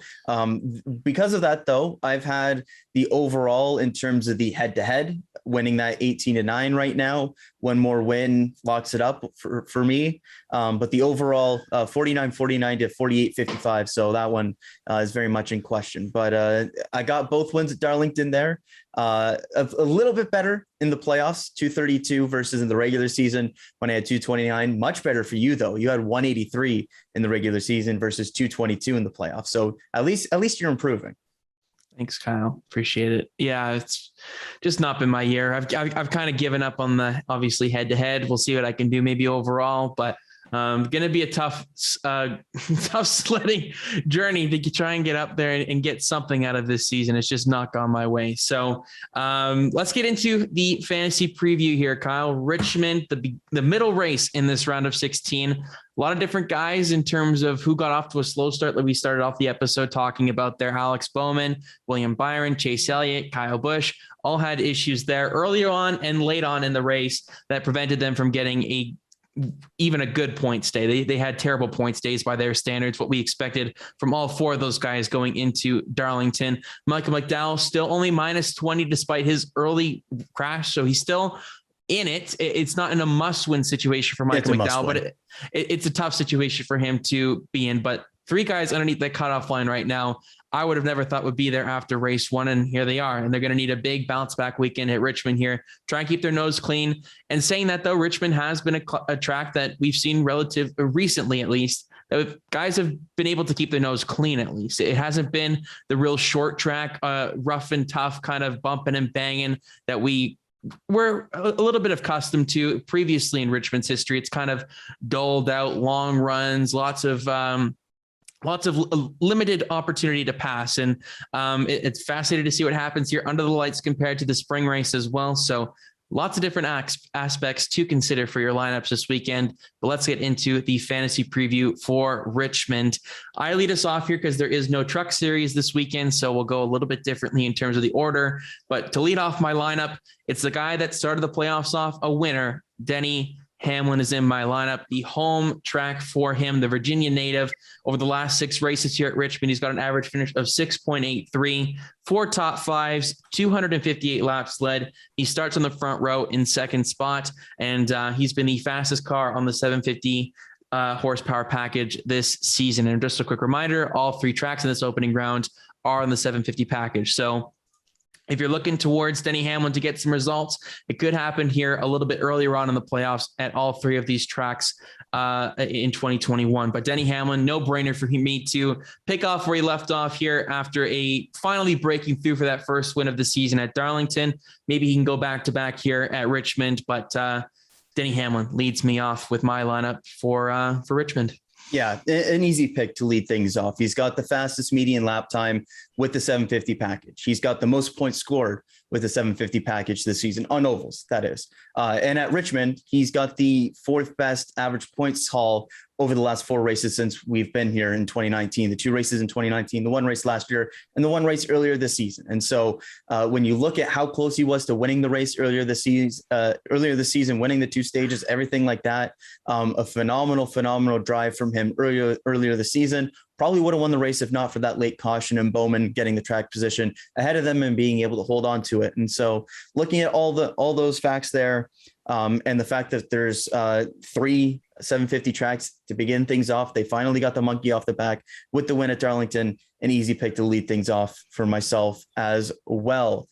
because of that, though, I've had the overall in terms of the head-to-head winning that 18-9 right now. One more win locks it up for me. But the overall 49-49 to 48-55. So that one is very much in question. But I got both wins at Darlington there. A little bit better in the playoffs, 232 versus in the regular season when I had 229. Much better for you, though. You had 183 in the regular season versus 222 in the playoffs. So at least you're improving. Thanks, Kyle. Appreciate it. Yeah, it's just not been my year. I've kind of given up on the obviously head to head. We'll see what I can do maybe overall, but going to be a tough sledding journey to try and get up there and get something out of this season. It's just not gone my way. So let's get into the fantasy preview here, Kyle. Richmond, the middle race in this round of 16. A lot of different guys in terms of who got off to a slow start. Like we started off the episode talking about their Alex Bowman, William Byron, Chase Elliott, Kyle Busch, all had issues there earlier on and late on in the race that prevented them from getting even a good points day. They had terrible points days by their standards, what we expected from all four of those guys going into Darlington. Michael McDowell still only minus 20 despite his early crash. So he's still in it. It's not in a must-win situation for Michael McDowell, but it's a tough situation for him to be in. But three guys underneath that cutoff line right now, I would have never thought would be there after race one. And here they are. And they're going to need a big bounce back weekend at Richmond here. Try and keep their nose clean. And saying that, though, Richmond has been a track that we've seen recently, at least, that guys have been able to keep their nose clean, at least. It hasn't been the real short track, rough and tough kind of bumping and banging that we're a little bit accustomed to previously in Richmond's history. It's kind of doled out long runs, lots of limited opportunity to pass. And it's fascinating to see what happens here under the lights compared to the spring race as well. So lots of different aspects to consider for your lineups this weekend. But let's get into the fantasy preview for Richmond. I lead us off here because there is no truck series this weekend. So we'll go a little bit differently in terms of the order. But to lead off my lineup, it's the guy that started the playoffs off a winner, Denny Hamlin is in my lineup, the home track for him, the Virginia native. Over the last 6 races here at Richmond, he's got an average finish of 6.83, 4 top fives, 258 laps led. He starts on the front row in second spot, and he's been the fastest car on the 750 horsepower package this season. And just a quick reminder, all 3 tracks in this opening round are on the 750 package. So if you're looking towards Denny Hamlin to get some results, it could happen here a little bit earlier on in the playoffs at all 3 of these tracks in 2021. But Denny Hamlin, no brainer for me to pick off where he left off here after finally breaking through for that first win of the season at Darlington. Maybe he can go back to back here at Richmond, but Denny Hamlin leads me off with my lineup for Richmond. Yeah, an easy pick to lead things off. He's got the fastest median lap time with the 750 package. He's got the most points scored with the 750 package this season on ovals, that is. And at Richmond, he's got the fourth best average points haul over the last 4 races since we've been here in 2019, the 2 races in 2019, the 1 race last year, and the 1 race earlier this season. And so when you look at how close he was to winning the race earlier this season, winning the 2 stages, everything like that, a phenomenal drive from him earlier this season. Probably would have won the race if not for that late caution and Bowman getting the track position ahead of them and being able to hold on to it. And so looking at all those facts there, and the fact that there's 3 750 tracks to begin things off, they finally got the monkey off the back with the win at Darlington. An easy pick to lead things off for myself as well.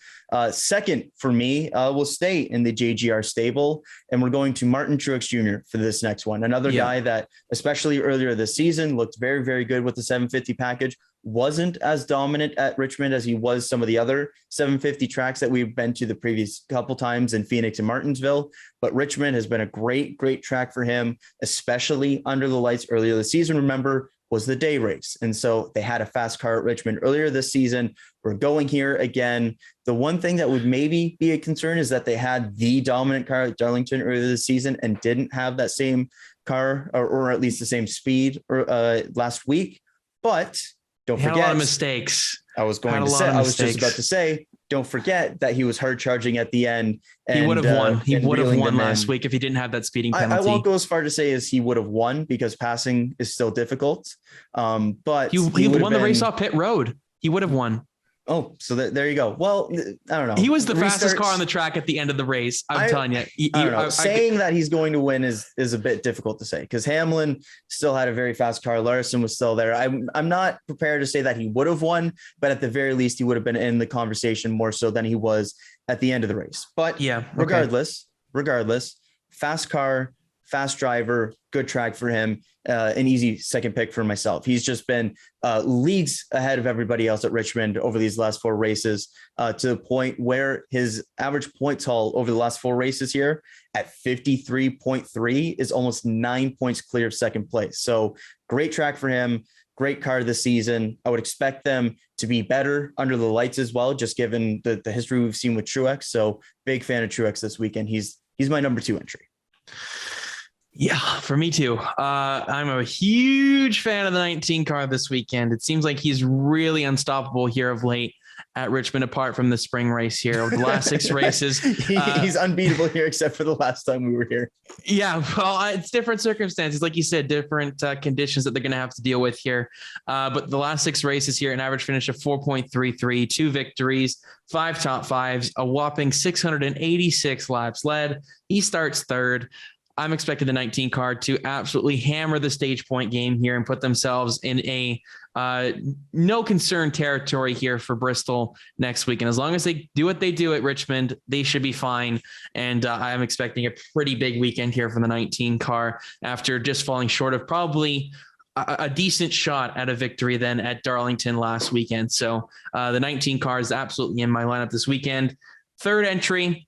Second for me, we'll stay in the JGR stable, and we're going to Martin Truex Jr. for this next one. Another guy that, especially earlier this season, looked very, very good with the 750 package. Wasn't as dominant at Richmond as he was some of the other 750 tracks that we've been to the previous couple times in Phoenix and Martinsville. But Richmond has been a great track for him, especially under the lights earlier this season. Remember, was the day race. And so they had a fast car at Richmond earlier this season. We're going here again. The one thing that would maybe be a concern is that they had the dominant car at Darlington earlier this season and didn't have that same car or at least the same speed last week. But don't forget, a lot of mistakes. I was just about to say, don't forget that he was hard charging at the end. And, he would have won. He would have won last week if he didn't have that speeding penalty. I won't go as far to say as he would have won because passing is still difficult. But he won the race off pit road. He would have won. Oh, so there you go. Well, I don't know. He was the fastest car on the track at the end of the race. I'm telling you. I don't know. Saying that he's going to win is a bit difficult to say because Hamlin still had a very fast car. Larson was still there. I'm not prepared to say that he would have won, but at the very least, he would have been in the conversation more so than he was at the end of the race. But regardless, fast car, fast driver, good track for him. An easy second pick for myself. He's just been leagues ahead of everybody else at Richmond over these last 4 races to the point where his average points haul over the last 4 races here at 53.3 is almost 9 points clear of second place. So great track for him. Great car this season. I would expect them to be better under the lights as well, just given the history we've seen with Truex. So big fan of Truex this weekend. He's my number 2 entry. Yeah, for me too. I'm a huge fan of the 19 car this weekend. It seems like he's really unstoppable here of late at Richmond, apart from the spring race here. Over the last 6 races. He's unbeatable here, except for the last time we were here. Yeah, well, it's different circumstances. Like you said, different conditions that they're going to have to deal with here. But the last 6 races here, an average finish of 4.33, 2 victories, 5 top 5s, a whopping 686 laps led. He starts 3rd. I'm expecting the 19 car to absolutely hammer the stage point game here and put themselves in a no concern territory here for Bristol next week. And as long as they do what they do at Richmond, they should be fine. And I'm expecting a pretty big weekend here from the 19 car after just falling short of probably a decent shot at a victory then at Darlington last weekend. So the 19 car is absolutely in my lineup this weekend. 3rd entry.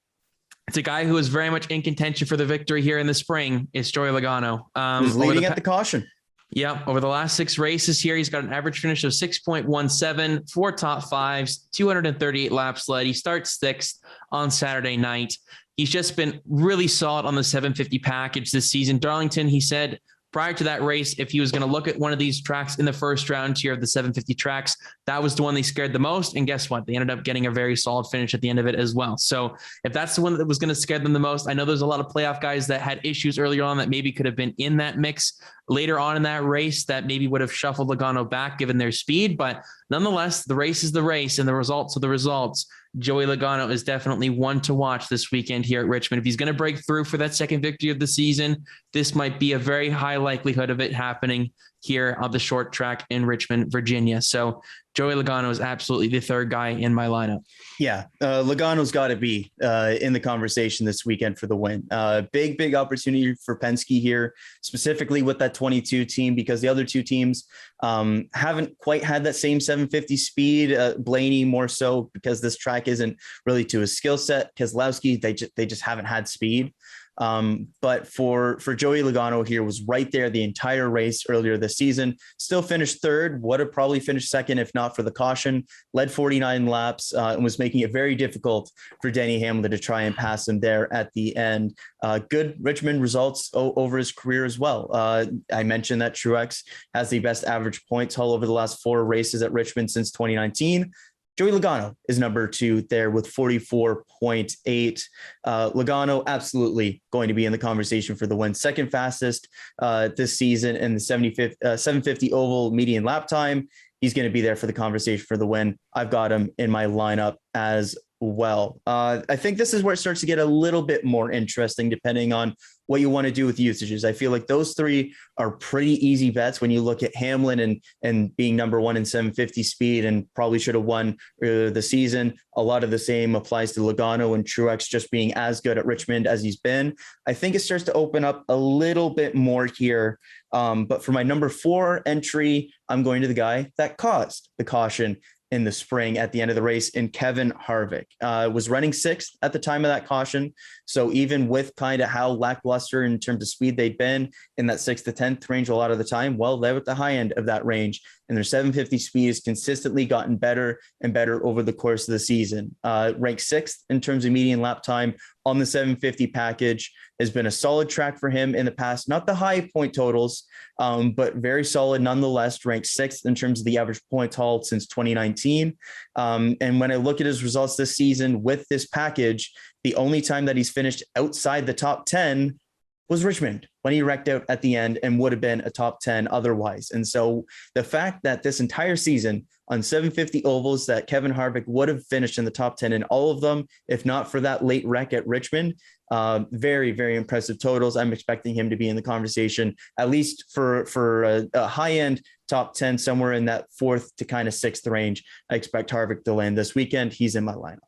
It's a guy who is very much in contention for the victory here in the spring. It's Joey Logano. He's leading at the caution. Yeah. Over the last 6 races here, he's got an average finish of 6.17, 4 top 5s, 238 laps led. He starts 6th on Saturday night. He's just been really solid on the 750 package this season. Darlington, he said, prior to that race, if he was going to look at one of these tracks in the first round here of the 750 tracks, that was the one they scared the most. And guess what? They ended up getting a very solid finish at the end of it as well. So if that's the one that was going to scare them the most, I know there's a lot of playoff guys that had issues earlier on that maybe could have been in that mix later on in that race that maybe would have shuffled Logano back given their speed. But nonetheless, the race is the race and the results are the results. Joey Logano is definitely one to watch this weekend here at Richmond. If he's going to break through for that second victory of the season, this might be a very high likelihood of it happening here on the short track in Richmond, Virginia. So Joey Logano is absolutely the 3rd guy in my lineup. Yeah, Logano's got to be in the conversation this weekend for the win. Big opportunity for Penske here, specifically with that 22 team, because the other 2 teams haven't quite had that same 750 speed. Blaney more so because this track isn't really to his skill set. Keselowski, they just haven't had speed. But for Joey Logano here, was right there the entire race earlier this season, still finished third, would have probably finished second if not for the caution, led 49 laps, and was making it very difficult for Denny Hamlin to try and pass him there at the end. Good Richmond results over his career as well. I mentioned that Truex has the best average points haul over the last 4 races at Richmond since 2019. Joey Logano is number 2 there with 44.8. Logano absolutely going to be in the conversation for the win. Second fastest this season in the 750 oval median lap time. He's going to be there for the conversation for the win. I've got him in my lineup as well. I think this is where it starts to get a little bit more interesting depending on what you want to do with usages. I feel like those 3 are pretty easy bets when you look at Hamlin and being number 1 in 750 speed and probably should have won the season. A lot of the same applies to Logano and Truex just being as good at Richmond as he's been. I think it starts to open up a little bit more here. But for my number 4 entry, I'm going to the guy that caused the caution in the spring at the end of the race in Kevin Harvick. Was running 6th at the time of that caution. So even with kind of how lackluster in terms of speed they'd been in that 6th to 10th range a lot of the time, well, they're at the high end of that range. And their 750 speed has consistently gotten better and better over the course of the season. Ranked 6th in terms of median lap time on the 750 package, has been a solid track for him in the past. Not the high point totals, but very solid nonetheless, ranked 6th in terms of the average points hauled since 2019. And when I look at his results this season with this package, the only time that he's finished outside the top 10 was Richmond, when he wrecked out at the end and would have been a top 10 otherwise. And so the fact that this entire season on 750 ovals that Kevin Harvick would have finished in the top 10 in all of them, if not for that late wreck at Richmond, very, very impressive totals. I'm expecting him to be in the conversation, at least for a high-end top 10, somewhere in that 4th to kind of 6th range. I expect Harvick to land this weekend. He's in my lineup.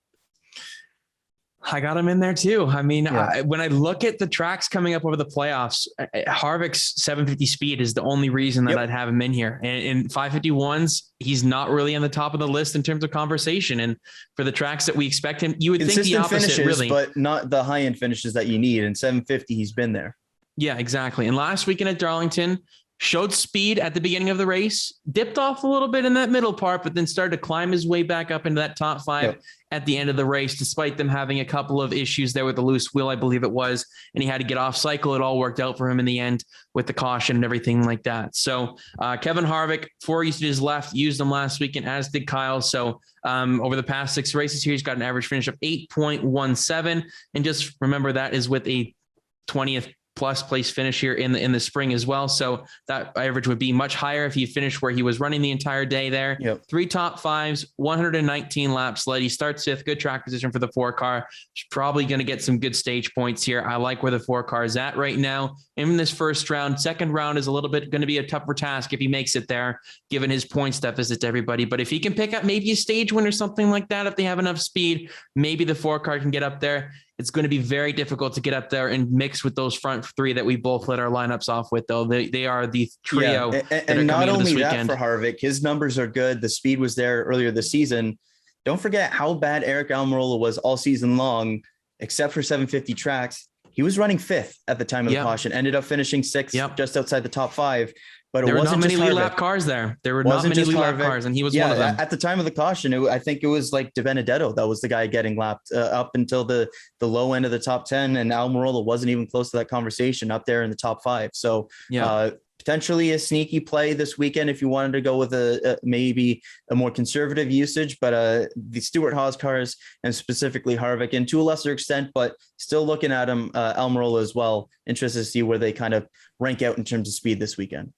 I got him in there too. I mean, when I look at the tracks coming up over the playoffs, Harvick's 750 speed is the only reason that I'd have him in here. And in 551s, he's not really on the top of the list in terms of conversation. And for the tracks that we expect him, you would think the opposite, finishes, really. But not the high-end finishes that you need. In 750, he's been there. Yeah, exactly. And last weekend at Darlington, showed speed at the beginning of the race, dipped off a little bit in that middle part, but then started to climb his way back up into that top 5 at the end of the race, despite them having a couple of issues there with the loose wheel, I believe it was, and he had to get off cycle. It all worked out for him in the end with the caution and everything like that. So Kevin Harvick, 4 usages left, used them last weekend, as did Kyle. So over the past 6 races here, he's got an average finish of 8.17. And just remember that is with a 20th plus place finish here in the spring as well. So that average would be much higher if he finished where he was running the entire day there. 3 top 5s, 119 laps led. He starts 5th, good track position for the 4 car. He's probably going to get some good stage points here. I like where the 4 car is at right now in this first round. Second round is a little bit going to be a tougher task if he makes it there, given his points deficit to everybody. But if he can pick up maybe a stage win or something like that, if they have enough speed, maybe the 4 car can get up there. It's going to be very difficult to get up there and mix with those front 3 that we both lit our lineups off with, though. They are the trio. And not only that for Harvick, his numbers are good. The speed was there earlier this season. Don't forget how bad Eric Almirola was all season long, except for 750 tracks. He was running 5th at the time of the caution, ended up finishing 6th, just outside the top 5. But there were not many lead lap cars there. There were not many lead lap cars, and he was one of them. At the time of the caution, I think it was like De Benedetto that was the guy getting lapped up until the low end of the top 10, and Almirola wasn't even close to that conversation up there in the top 5. So potentially a sneaky play this weekend if you wanted to go with maybe a more conservative usage, but the Stewart-Haas cars and specifically Harvick, and to a lesser extent, but still looking at him, Almirola as well. Interested to see where they kind of rank out in terms of speed this weekend.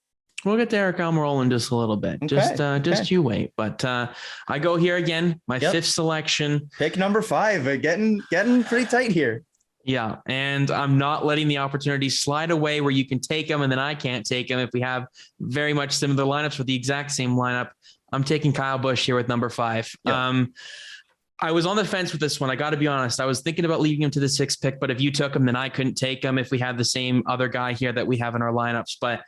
We'll get to Eric Almirola in just a little bit. Okay. Just you wait. But I go here again, my 5th selection. Pick number 5. Getting pretty tight here. Yeah, and I'm not letting the opportunity slide away where you can take him and then I can't take him if we have very much similar lineups with the exact same lineup. I'm taking Kyle Busch here with number 5. Yep. I was on the fence with this one. I got to be honest. I was thinking about leaving him to the 6th pick, but if you took him, then I couldn't take him if we had the same other guy here that we have in our lineups. But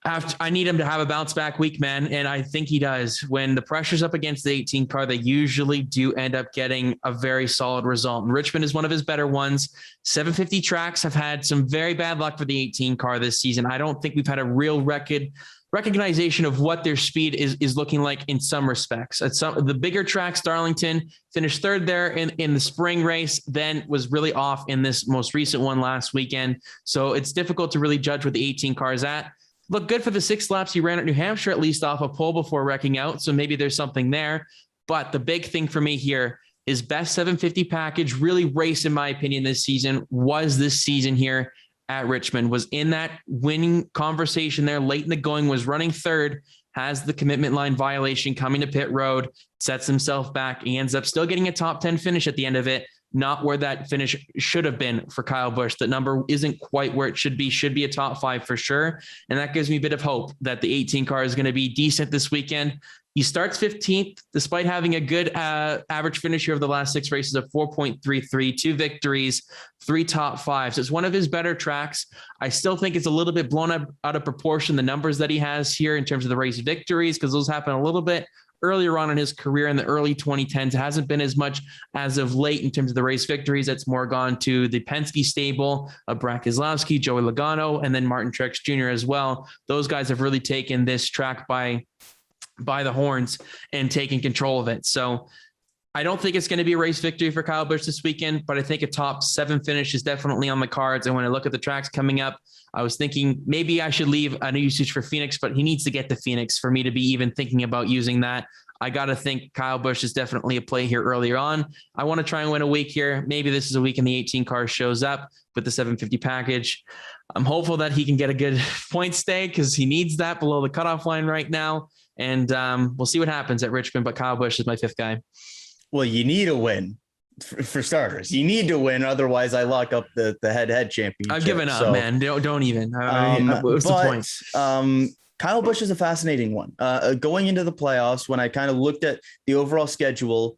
I need him to have a bounce back week, man. And I think he does. When the pressure's up against the 18 car, they usually do end up getting a very solid result. And Richmond is one of his better ones. 750 tracks have had some very bad luck for the 18 car this season. I don't think we've had a real recognition of what their speed is looking like in some respects. At the bigger tracks, Darlington finished third there in the spring race, then was really off in this most recent one last weekend. So it's difficult to really judge what the 18 car is at. Look good for the 6 laps he ran at New Hampshire, at least off a pole before wrecking out. So maybe there's something there. But the big thing for me here is best 750 package, really race, in my opinion, this season was this season here at Richmond, was in that winning conversation there late in the going, was running third, has the commitment line violation coming to pit road, sets himself back. He ends up still getting a top 10 finish at the end of it. Not where that finish should have been for Kyle Busch. That number isn't quite where it should be a top 5 for sure. And that gives me a bit of hope that the 18 car is going to be decent this weekend. He starts 15th, despite having a good average finish here of the last 6 races of 4.33, 2 victories, 3 top 5s. It's one of his better tracks. I still think it's a little bit blown up out of proportion, the numbers that he has here in terms of the race victories, because those happen a little bit earlier on in his career in the early 2010s. It hasn't been as much as of late in terms of the race victories. It's more gone to the Penske stable of Brad Keselowski, Joey Logano, and then Martin Truex Jr. as well. Those guys have really taken this track by the horns and taking control of it. So I don't think it's going to be a race victory for Kyle Busch this weekend, but I think a top 7 finish is definitely on the cards. And when I look at the tracks coming up, I was thinking maybe I should leave a new usage for Phoenix, but he needs to get to Phoenix for me to be even thinking about using that. I got to think Kyle Busch is definitely a play here earlier on. I want to try and win a week here. Maybe this is a week and the 18 car shows up with the 750 package. I'm hopeful that he can get a good point stay because he needs that below the cutoff line right now. And we'll see what happens at Richmond, but Kyle Busch is my 5th guy. Well, you need a win for starters. You need to win. Otherwise I lock up the head-to-head championship. I've given up, man. Don't even. What's the point? Kyle Busch is a fascinating one. Going into the playoffs, when I kind of looked at the overall schedule,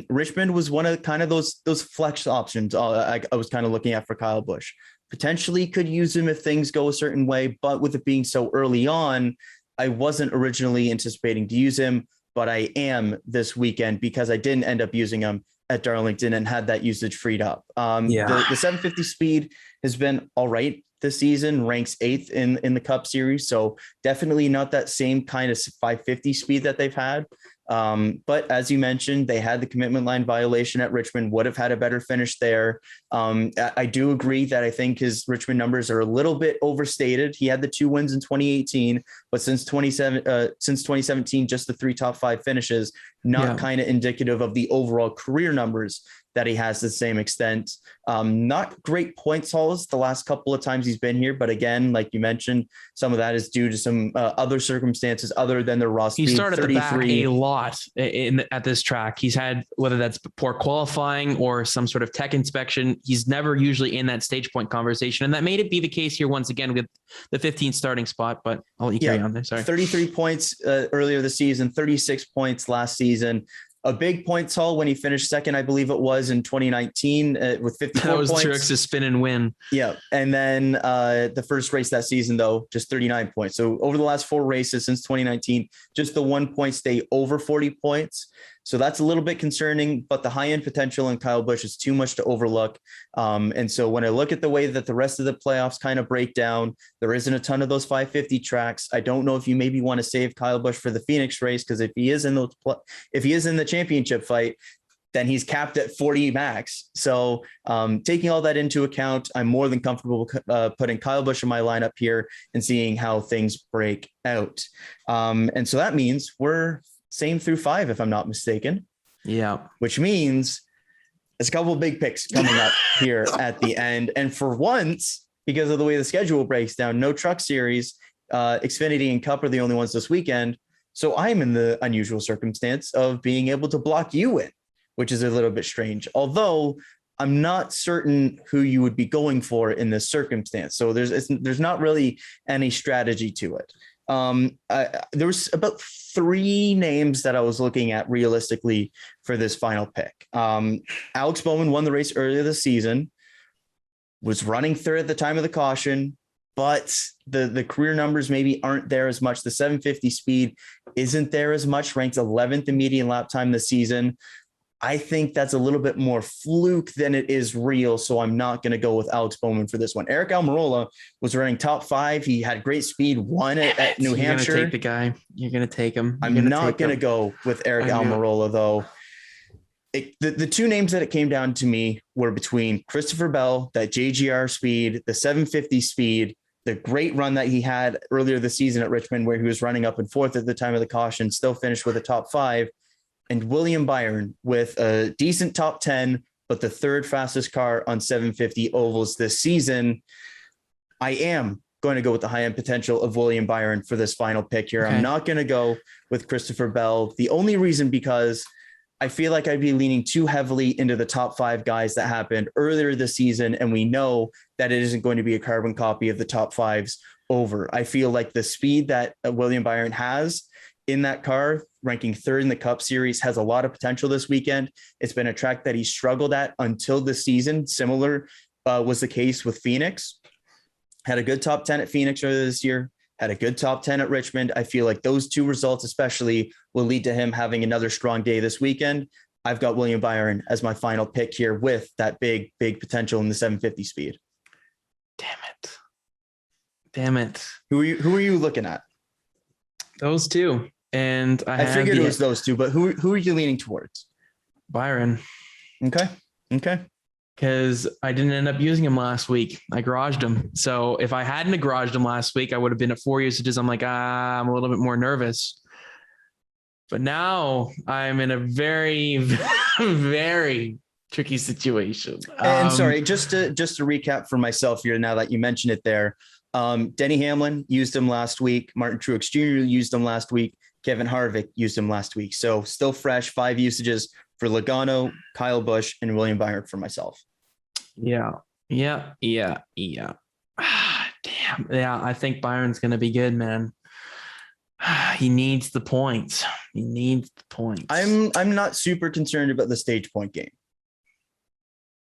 Richmond was one of kind of those flex options I was kind of looking at for Kyle Busch. Potentially could use him if things go a certain way, but with it being so early on, I wasn't originally anticipating to use him, but I am this weekend because I didn't end up using him at Darlington and had that usage freed up. The 750 speed has been all right this season, ranks 8th in the Cup Series. So definitely not that same kind of 550 speed that they've had. But as you mentioned, they had the commitment line violation at Richmond, would have had a better finish there. I do agree that I think his Richmond numbers are a little bit overstated. He had the 2 wins in 2018, but since 2017, just the 3 top 5 finishes, not kind of indicative of the overall career numbers that he has to the same extent. Not great points hauls the last couple of times he's been here, but again, like you mentioned, some of that is due to some other circumstances other than the raw speed. He started the back a lot at this track. He's had, whether that's poor qualifying or some sort of tech inspection, he's never usually in that stage point conversation. And that made it be the case here once again with the 15th starting spot, but I'll let you carry on there. Sorry. 33 points earlier this season, 36 points last season. A big points haul when he finished second, I believe it was in 2019 with 54 points. That was Truex's spin and win. Yeah. And then the first race that season, though, just 39 points. So over the last 4 races since 2019, just the 1 point stay over 40 points. So that's a little bit concerning, but the high end potential in Kyle Busch is too much to overlook. And so when I look at the way that the rest of the playoffs kind of break down, there isn't a ton of those 550 tracks. I don't know if you maybe want to save Kyle Busch for the Phoenix race, because if he is in the championship fight, then he's capped at 40 max. So taking all that into account, I'm more than comfortable putting Kyle Busch in my lineup here and seeing how things break out. And so that means we're same through 5, if I'm not mistaken. Yeah. Which means there's a couple of big picks coming up here at the end. And for once, because of the way the schedule breaks down, no Truck Series, Xfinity and Cup are the only ones this weekend. So I'm in the unusual circumstance of being able to block you in, which is a little bit strange. Although I'm not certain who you would be going for in this circumstance. So there's not really any strategy to it. There was about 3 names that I was looking at realistically for this final pick. Alex Bowman won the race earlier this season, was running third at the time of the caution, but the career numbers maybe aren't there as much. The 750 speed isn't there as much, ranked 11th in median lap time this season. I think that's a little bit more fluke than it is real. So I'm not going to go with Alex Bowman for this one. Eric Almirola was running top 5. He had great speed, won at New Hampshire. You're going to take the guy. You're going to take him. I'm not going to go with Eric Almirola, though. The two names that it came down to me were between Christopher Bell, that JGR speed, the 750 speed, the great run that he had earlier this season at Richmond, where he was running up and 4th at the time of the caution, still finished with a top 5. And William Byron with a decent top 10, but the 3rd fastest car on 750 ovals this season. I am going to go with the high end potential of William Byron for this final pick here. Okay. I'm not going to go with Christopher Bell. The only reason because I feel like I'd be leaning too heavily into the top 5 guys that happened earlier this season. And we know that it isn't going to be a carbon copy of the top 5s over. I feel like the speed that William Byron has in that car, ranking 3rd in the Cup Series, has a lot of potential this weekend. It's been a track that he struggled at until this season. Similar was the case with Phoenix. Had a good top 10 at Phoenix earlier this year, had a good top 10 at Richmond. I feel like those two results especially will lead to him having another strong day this weekend. I've got William Byron as my final pick here with that big potential in the 750 speed. Damn it. Who are you looking at? Those two. And I figured it was those two, but who are you leaning towards? Byron. Okay. Because I didn't end up using him last week. I garaged him. So if I hadn't garaged him last week, I would have been at 4 usages. I'm like, I'm a little bit more nervous. But now I'm in a very, very tricky situation. And sorry, just to recap for myself here, now that you mentioned it there, Denny Hamlin used him last week. Martin Truex Jr. used him last week. Kevin Harvick used him last week. So still fresh, 5 usages for Logano, Kyle Busch, and William Byron for myself. Yeah. Damn. Yeah, I think Byron's going to be good, man. He needs the points. I'm not super concerned about the stage point game.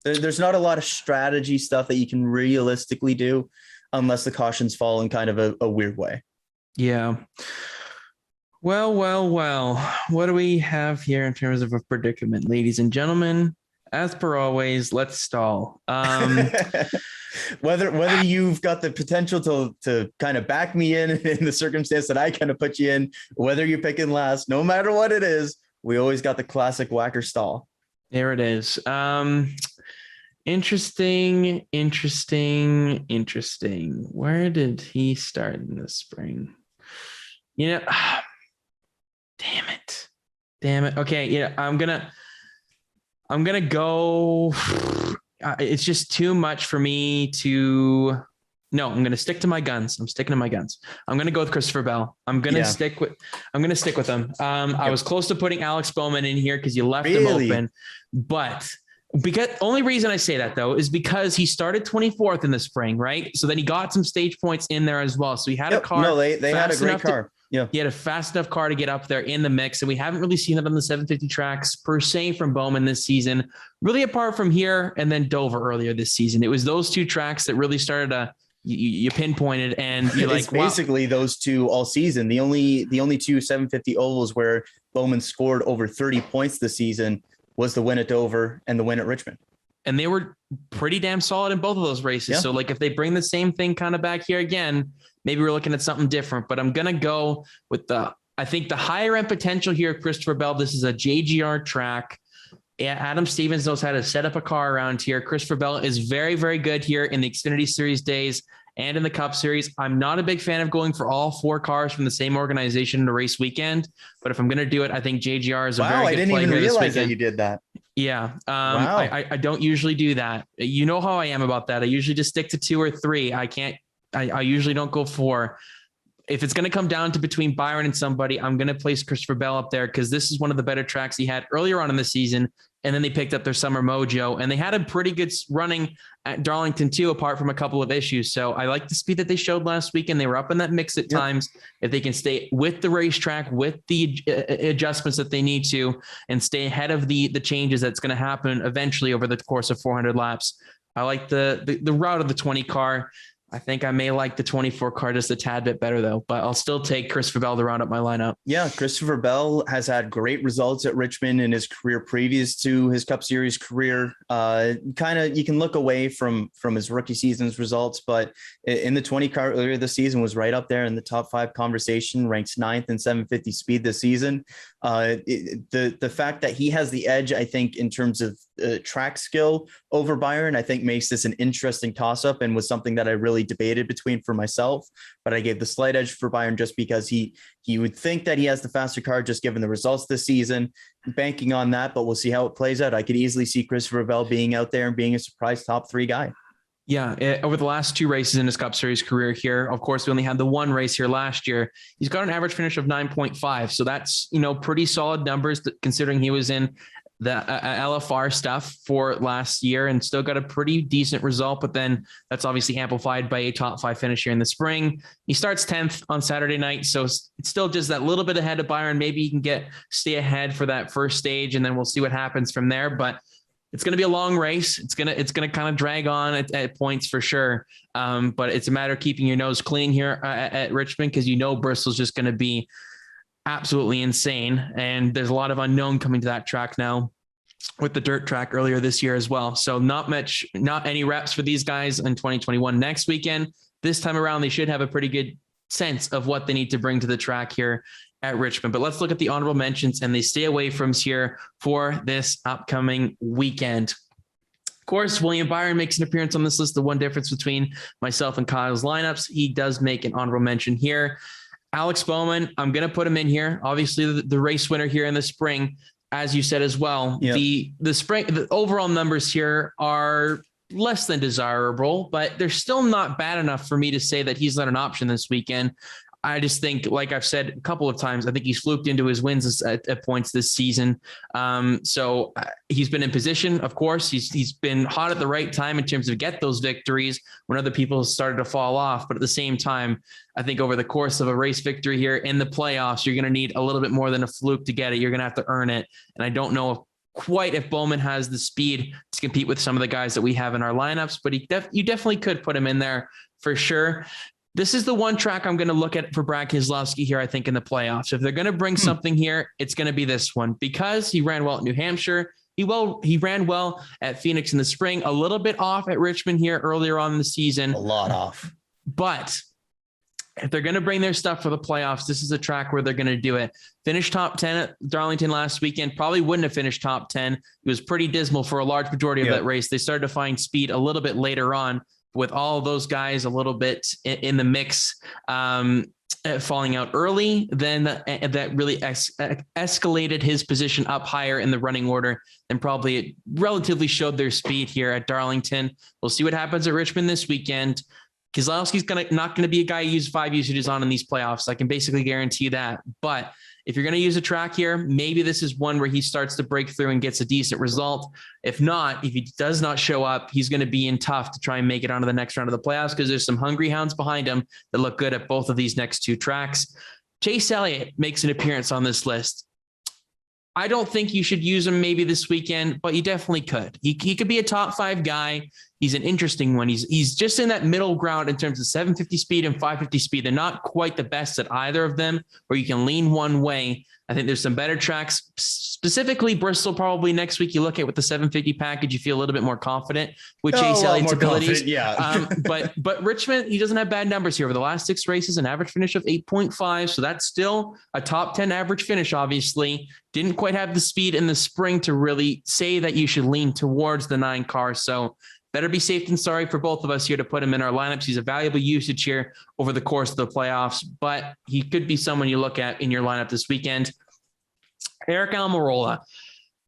There's not a lot of strategy stuff that you can realistically do unless the cautions fall in kind of a weird way. Yeah. Well. What do we have here in terms of a predicament, ladies and gentlemen? As per always, let's stall. Whether you've got the potential to kind of back me in the circumstance that I kind of put you in, whether you're picking last, no matter what it is, we always got the classic Wacker stall. There it is. Interesting. Where did he start in the spring? Damn it. Okay. Yeah. I'm gonna go. It's just too much for me to. No, I'm going to stick to my guns. I'm sticking to my guns. I'm going to go with Christopher Bell. I'm going to stick with him. I was close to putting Alex Bowman in here because you left him open, but only reason I say that though, is because he started 24th in the spring, right? So then he got some stage points in there as well. So he had a car. No, they had a great car. Yeah. He had a fast enough car to get up there in the mix. And we haven't really seen it on the 750 tracks per se from Bowman this season, really apart from here and then Dover earlier this season. It was those two tracks that really started you pinpointed, and you're like, basically those two all season. The only two 750 ovals where Bowman scored over 30 points this season was the win at Dover and the win at Richmond. And they were pretty damn solid in both of those races. Yeah. So like if they bring the same thing kind of back here again, maybe we're looking at something different, but I'm going to go with I think the higher end potential here, Christopher Bell. This is a JGR track. Adam Stevens knows how to set up a car around here. Christopher Bell is very, very good here in the Xfinity Series days and in the Cup Series. I'm not a big fan of going for all 4 cars from the same organization in a race weekend, but if I'm going to do it, I think JGR is a very good play. I didn't even realize that you did that. Yeah. Wow. I don't usually do that. You know how I am about that. I usually just stick to 2 or 3. I usually don't go 4. If it's going to come down to between Byron and somebody, I'm going to place Christopher Bell up there because this is one of the better tracks he had earlier on in the season. And then they picked up their summer mojo, and they had a pretty good running at Darlington too, apart from a couple of issues. So I like the speed that they showed last week, and they were up in that mix at times. If they can stay with the racetrack, with the adjustments that they need to, and stay ahead of the changes that's going to happen eventually over the course of 400 laps. I like the route of the 20 car. I think I may like the 24 car just a tad bit better though, but I'll still take Christopher Bell to round up my lineup. Yeah, Christopher Bell has had great results at Richmond in his career previous to his Cup Series career. You can look away from his rookie season's results, but in the 20 car earlier this season was right up there in the top 5 conversation, ranks 9th in 750 speed this season. The fact that he has the edge, I think, in terms of track skill over Byron, I think makes this an interesting toss-up and was something that I really debated between for myself, but I gave the slight edge for Byron just because he would think that he has the faster car just given the results this season, banking on that, but we'll see how it plays out. I could easily see Christopher Bell being out there and being a surprise top 3 guy. Yeah, over the last 2 races in his Cup Series career here, of course, we only had the 1 race here last year. He's got an average finish of 9.5. So that's, pretty solid numbers considering he was in the LFR stuff for last year and still got a pretty decent result. But then that's obviously amplified by a top 5 finish here in the spring. He starts 10th on Saturday night. So it's still just that little bit ahead of Byron. Maybe he can stay ahead for that first stage and then we'll see what happens from there. But it's going to be a long race. It's going to kind of drag on at points for sure. But it's a matter of keeping your nose clean here at Richmond, because Bristol's just going to be absolutely insane. And there's a lot of unknown coming to that track now with the dirt track earlier this year as well. So not any reps for these guys in 2021 next weekend. This time around, they should have a pretty good sense of what they need to bring to the track here at Richmond. But let's look at the honorable mentions and they stay away from here for this upcoming weekend. Of course, William Byron makes an appearance on this list. The one difference between myself and Kyle's lineups, he does make an honorable mention here. Alex Bowman, I'm going to put him in here. Obviously, the race winner here in the spring, as you said as well. Yep. The overall numbers here are less than desirable, but they're still not bad enough for me to say that he's not an option this weekend. I just think, like I've said a couple of times, I think he's fluked into his wins at points this season. So he's been in position. Of course, he's been hot at the right time in terms of get those victories when other people started to fall off. But at the same time, I think over the course of a race victory here in the playoffs, you're going to need a little bit more than a fluke to get it. You're going to have to earn it. And I don't know if Bowman has the speed to compete with some of the guys that we have in our lineups, but you definitely could put him in there for sure. This is the one track I'm going to look at for Brad Keselowski here, I think, in the playoffs. If they're going to bring something here, it's going to be this one, because he ran well at New Hampshire. He ran well at Phoenix in the spring, a little bit off at Richmond here earlier on in the season. A lot off. But if they're going to bring their stuff for the playoffs, this is a track where they're going to do it. Finished top 10 at Darlington last weekend. Probably wouldn't have finished top 10. It was pretty dismal for a large majority of that race. They started to find speed a little bit later on, with all of those guys a little bit in the mix, falling out early. Then that really escalated his position up higher in the running order, and probably it relatively showed their speed here at Darlington. We'll see what happens at Richmond this weekend. Keselowski's not going to be a guy you use 5 usages on in these playoffs. I can basically guarantee that. But if you're going to use a track here, maybe this is one where he starts to break through and gets a decent result. If not, if he does not show up, he's going to be in tough to try and make it onto the next round of the playoffs, because there's some hungry hounds behind him that look good at both of these next 2 tracks. Chase Elliott makes an appearance on this list. I don't think you should use him maybe this weekend, but you definitely could. He could be a top 5 guy. He's an interesting one. He's just in that middle ground in terms of 750 speed and 550 speed. They're not quite the best at either of them, where you can lean one way. I think there's some better tracks, specifically Bristol probably next week. You look at with the 750 package, you feel a little bit more confident with Chase Elliott's abilities. Yeah. But Richmond, he doesn't have bad numbers here over the last 6 races, an average finish of 8.5. So that's still a top 10 average finish, obviously. Didn't quite have the speed in the spring to really say that you should lean towards the 9 car. So better be safe than sorry for both of us here to put him in our lineups. He's a valuable usage here over the course of the playoffs, but he could be someone you look at in your lineup this weekend. Eric Almirola.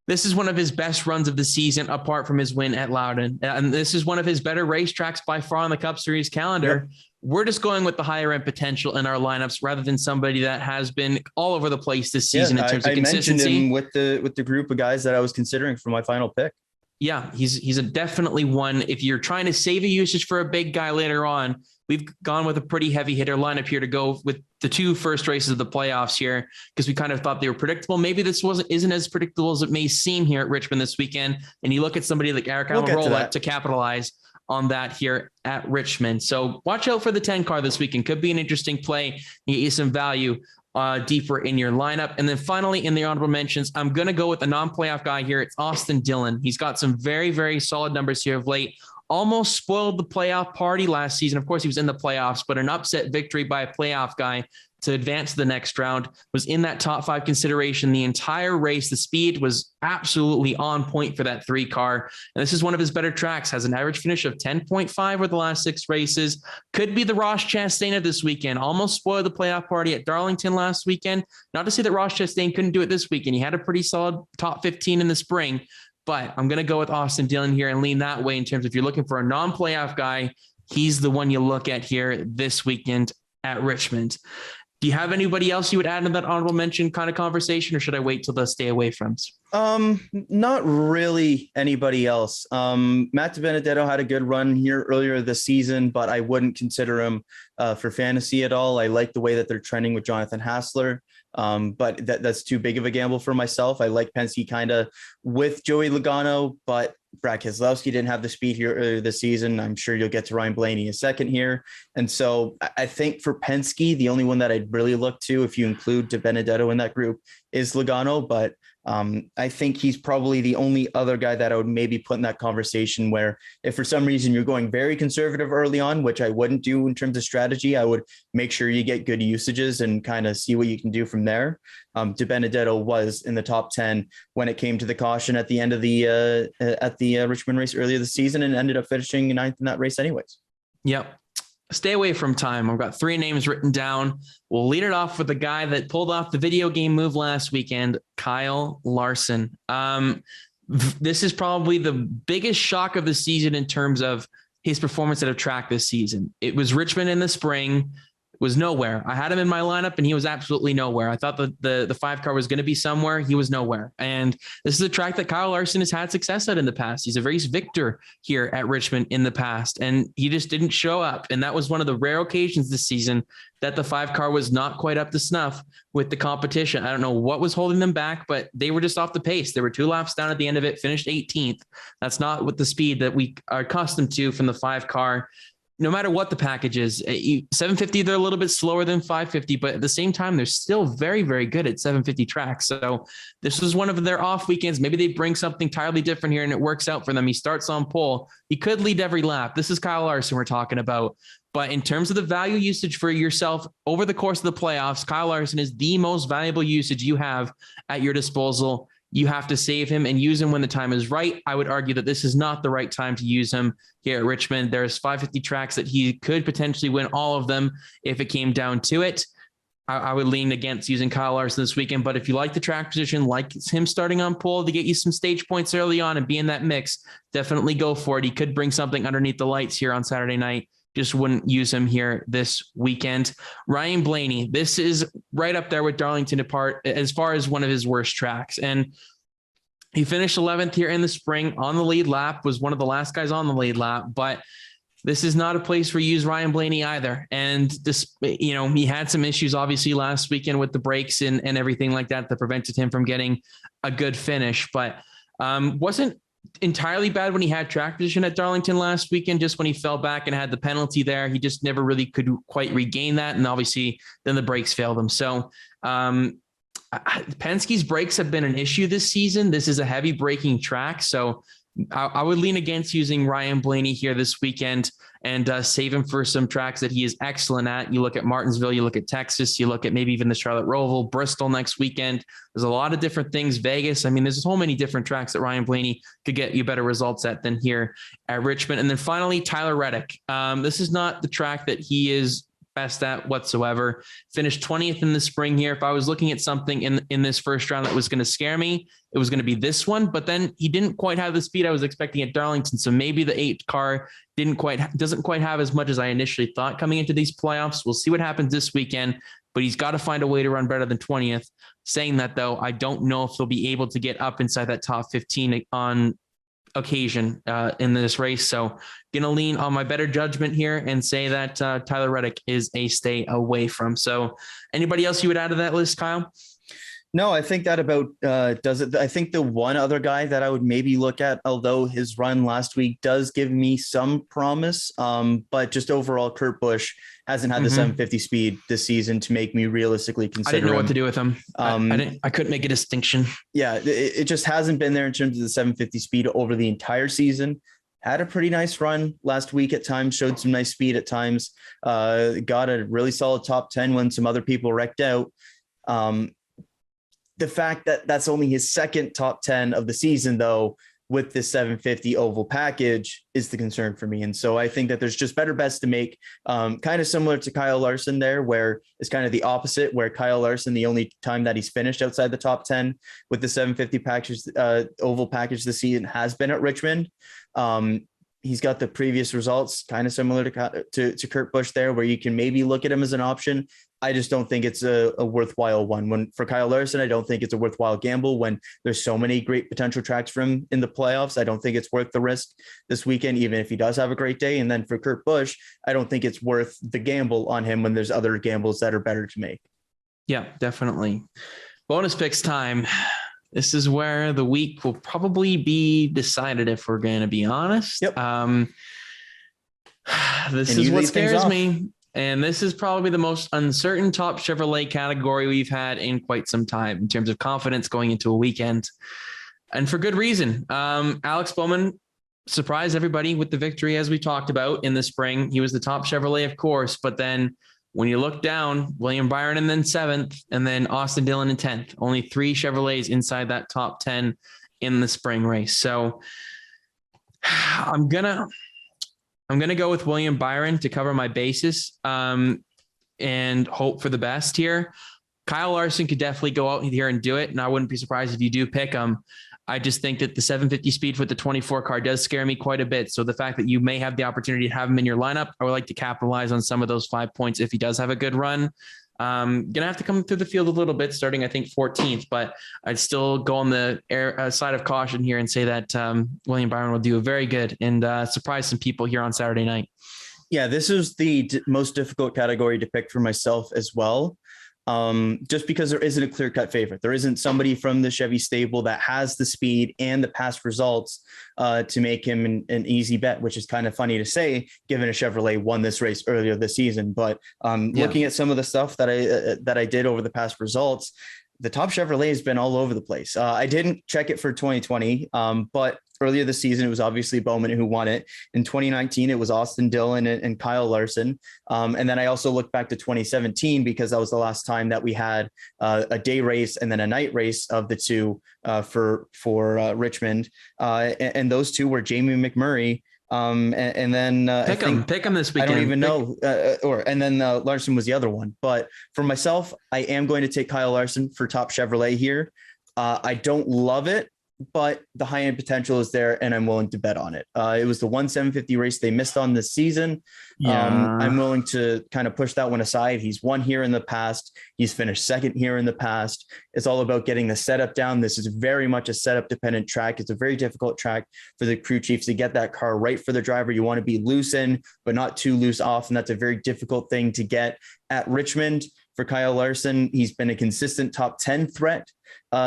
This is one of his best runs of the season, apart from his win at Loudon. And this is one of his better racetracks by far on the Cup Series calendar. Yep. We're just going with the higher end potential in our lineups rather than somebody that has been all over the place this season in terms of consistency. I mentioned him with the group of guys that I was considering for my final pick. Yeah, he's a definitely one. If you're trying to save a usage for a big guy later on, we've gone with a pretty heavy hitter lineup here to go with the 2 first races of the playoffs here, because we kind of thought they were predictable. Maybe this isn't as predictable as it may seem here at Richmond this weekend. And you look at somebody like Eric Almirola to capitalize on that here at Richmond. So watch out for the 10 car this weekend. Could be an interesting play. You get some value deeper in your lineup. And then finally, in the honorable mentions, I'm going to go with a non-playoff guy here. It's Austin Dillon. He's got some very, very solid numbers here of late. Almost spoiled the playoff party last season. Of course, he was in the playoffs, but an upset victory by a playoff guy to advance to the next round, was in that top 5 consideration the entire race. The speed was absolutely on point for that 3 car. And this is one of his better tracks, has an average finish of 10.5 over the last 6 races. Could be the Ross Chastain of this weekend. Almost spoiled the playoff party at Darlington last weekend. Not to say that Ross Chastain couldn't do it this weekend. He had a pretty solid top 15 in the spring, but I'm going to go with Austin Dillon here and lean that way in terms of if you're looking for a non-playoff guy, he's the one you look at here this weekend at Richmond. Do you have anybody else you would add in that honorable mention kind of conversation, or should I wait till the stay away from? Not really anybody else. Matt DiBenedetto had a good run here earlier this season, but I wouldn't consider him for fantasy at all. I like the way that they're trending with Jonathan Hassler. But that's too big of a gamble for myself. I like Penske kind of with Joey Logano, but Brad Keselowski didn't have the speed here earlier this season. I'm sure you'll get to Ryan Blaney a second here. And so I think for Penske, the only one that I'd really look to, if you include DiBenedetto in that group, is Logano. But I think he's probably the only other guy that I would maybe put in that conversation where if for some reason you're going very conservative early on, which I wouldn't do in terms of strategy, I would make sure you get good usages and kind of see what you can do from there. DiBenedetto was in the top 10 when it came to the caution at the end of the Richmond race earlier this season and ended up finishing 9th in that race anyways. Yep. Stay away from time. I've got 3 names written down. We'll lead it off with the guy that pulled off the video game move last weekend, Kyle Larson. This is probably the biggest shock of the season in terms of his performance at a track this season. It was Richmond in the spring. Was nowhere. I had him in my lineup and he was absolutely nowhere. I thought the 5 car was going to be somewhere. He was nowhere. And this is a track that Kyle Larson has had success at in the past. He's a race victor here at Richmond in the past, and he just didn't show up. And that was one of the rare occasions this season that the 5 car was not quite up to snuff with the competition. I don't know what was holding them back, but they were just off the pace. They were 2 laps down at the end of it, finished 18th. That's not with the speed that we are accustomed to from the 5 car. No matter what the package is, 750, they're a little bit slower than 550, but at the same time, they're still very, very good at 750 tracks. So this was one of their off weekends. Maybe they bring something entirely different here and it works out for them. He starts on pole. He could lead every lap. This is Kyle Larson we're talking about. But in terms of the value usage for yourself over the course of the playoffs, Kyle Larson is the most valuable usage you have at your disposal. You have to save him and use him when the time is right. I would argue that this is not the right time to use him here at Richmond. There's 550 tracks that he could potentially win all of them if it came down to it. I would lean against using Kyle Larson this weekend, but if you like the track position, like him starting on pole to get you some stage points early on and be in that mix, definitely go for it. He could bring something underneath the lights here on Saturday night. Just wouldn't use him here this weekend. Ryan Blaney, this is right up there with Darlington apart as far as one of his worst tracks. And he finished 11th here in the spring on the lead lap, was one of the last guys on the lead lap, but this is not a place where you use Ryan Blaney either. And this, he had some issues obviously last weekend with the brakes and everything like that prevented him from getting a good finish, but wasn't entirely bad when he had track position at Darlington last weekend. Just when he fell back and had the penalty there, he just never really could quite regain that. And obviously then the brakes failed him. So Penske's brakes have been an issue this season. This is a heavy braking track. So I would lean against using Ryan Blaney here this weekend and save him for some tracks that he is excellent at. You look at Martinsville, you look at Texas, you look at maybe even the Charlotte Roval, Bristol next weekend. There's a lot of different things. Vegas. I mean, there's so many different tracks that Ryan Blaney could get you better results at than here at Richmond. And then finally, Tyler Reddick. This is not the track that he is best at whatsoever. Finished 20th in the spring here. If I was looking at something in this first round that was going to scare me, it was going to be this one, but then he didn't quite have the speed I was expecting at Darlington. So maybe the 8 car doesn't quite have as much as I initially thought coming into these playoffs. We'll see what happens this weekend, but he's got to find a way to run better than 20th. Saying that though, I don't know if they'll be able to get up inside that top 15 on occasion in this race. So going to lean on my better judgment here and say that Tyler Reddick is a stay away from. So anybody else you would add to that list, Kyle? No, I think that about does it. I think the one other guy that I would maybe look at, although his run last week does give me some promise, but just overall, Kurt Busch hasn't had the 750 speed this season to make me realistically consider I didn't know him. what to do with him. I couldn't make a distinction. Yeah, it just hasn't been there in terms of the 750 speed over the entire season. Had a pretty nice run last week at times, showed some nice speed at times, got a really solid top 10 when some other people wrecked out. The fact that that's only his second top 10 of the season, though, with this 750 oval package is the concern for me. And so I think that there's just better bets to make, kind of similar to Kyle Larson there, where it's kind of the opposite, where Kyle Larson, the only time that he's finished outside the top 10 with the 750 package, oval package this season has been at Richmond. He's got the previous results kind of similar to Kurt Busch there, where you can maybe look at him as an option. I just don't think it's a worthwhile one. When for Kyle Larson, I don't think it's a worthwhile gamble when there's so many great potential tracks for him in the playoffs. I don't think it's worth the risk this weekend, even if he does have a great day. And then for Kurt Busch, I don't think it's worth the gamble on him when there's other gambles that are better to make. Yeah, definitely. Bonus picks time. This is where the week will probably be decided, if we're going to be honest. Yep. This is what scares me. And this is probably the most uncertain top Chevrolet category we've had in quite some time in terms of confidence going into a weekend. And for good reason. Alex Bowman surprised everybody with the victory, as we talked about in the spring. He was the top Chevrolet, of course, but then when you look down, William Byron and then 7th, and then Austin Dillon in 10th, only 3 Chevrolets inside that top 10 in the spring race. So I'm going to go with William Byron to cover my bases, and hope for the best here. Kyle Larson could definitely go out here and do it. And I wouldn't be surprised if you do pick him. I just think that the 750 speed with the 24 car does scare me quite a bit. So the fact that you may have the opportunity to have him in your lineup, I would like to capitalize on some of those 5 points if he does have a good run. Going to have to come through the field a little bit, starting, I think, 14th, but I'd still go on the side of caution here and say that William Byron will do a very good and surprise some people here on Saturday night. Yeah, this is the most difficult category to pick for myself as well. Just because there isn't a clear-cut favorite. There isn't somebody from the Chevy stable that has the speed and the past results to make him an easy bet, which is kind of funny to say, given a Chevrolet won this race earlier this season. But looking at some of the stuff that I did over the past results, the top Chevrolet has been all over the place. I didn't check it for 2020, but earlier this season, it was obviously Bowman who won it. In 2019, it was Austin Dillon and Kyle Larson. And then I also looked back to 2017 because that was the last time that we had a day race and then a night race of the two for Richmond. And those two were Jamie McMurray. And then pick him this weekend. I don't even know. And then Larson was the other one. But for myself, I am going to take Kyle Larson for top Chevrolet here. I don't love it, but the high end potential is there and I'm willing to bet on it. It was the 750 race they missed on this season. Yeah. I'm willing to kind of push that one aside. He's won here in the past. He's finished second here in the past. It's all about getting the setup down. This is very much a setup dependent track. It's a very difficult track for the crew chiefs to get that car right for the driver. You want to be loose in, but not too loose off. And that's a very difficult thing to get at Richmond. For Kyle Larson, he's been a consistent top 10 threat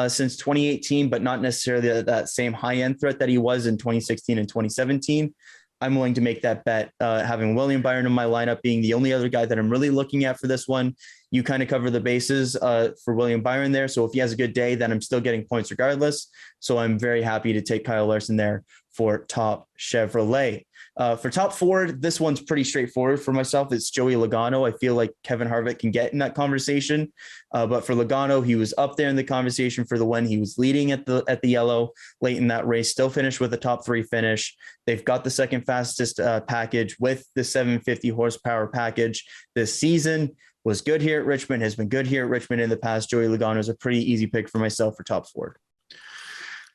since 2018, but not necessarily that same high-end threat that he was in 2016 and 2017. I'm willing to make that bet, having William Byron in my lineup being the only other guy that I'm really looking at for this one. You kind of cover the bases for William Byron there. So if he has a good day, then I'm still getting points regardless. So I'm very happy to take Kyle Larson there for top Chevrolet. For top Ford, this one's pretty straightforward for myself. It's Joey Logano. I feel like Kevin Harvick can get in that conversation. But for Logano, he was up there in the conversation for the win. He was leading at the yellow late in that race, still finished with a top 3 finish. They've got the second fastest package with the 750 horsepower package this season. Was good here at Richmond, has been good here at Richmond in the past. Joey Logano is a pretty easy pick for myself for top Ford.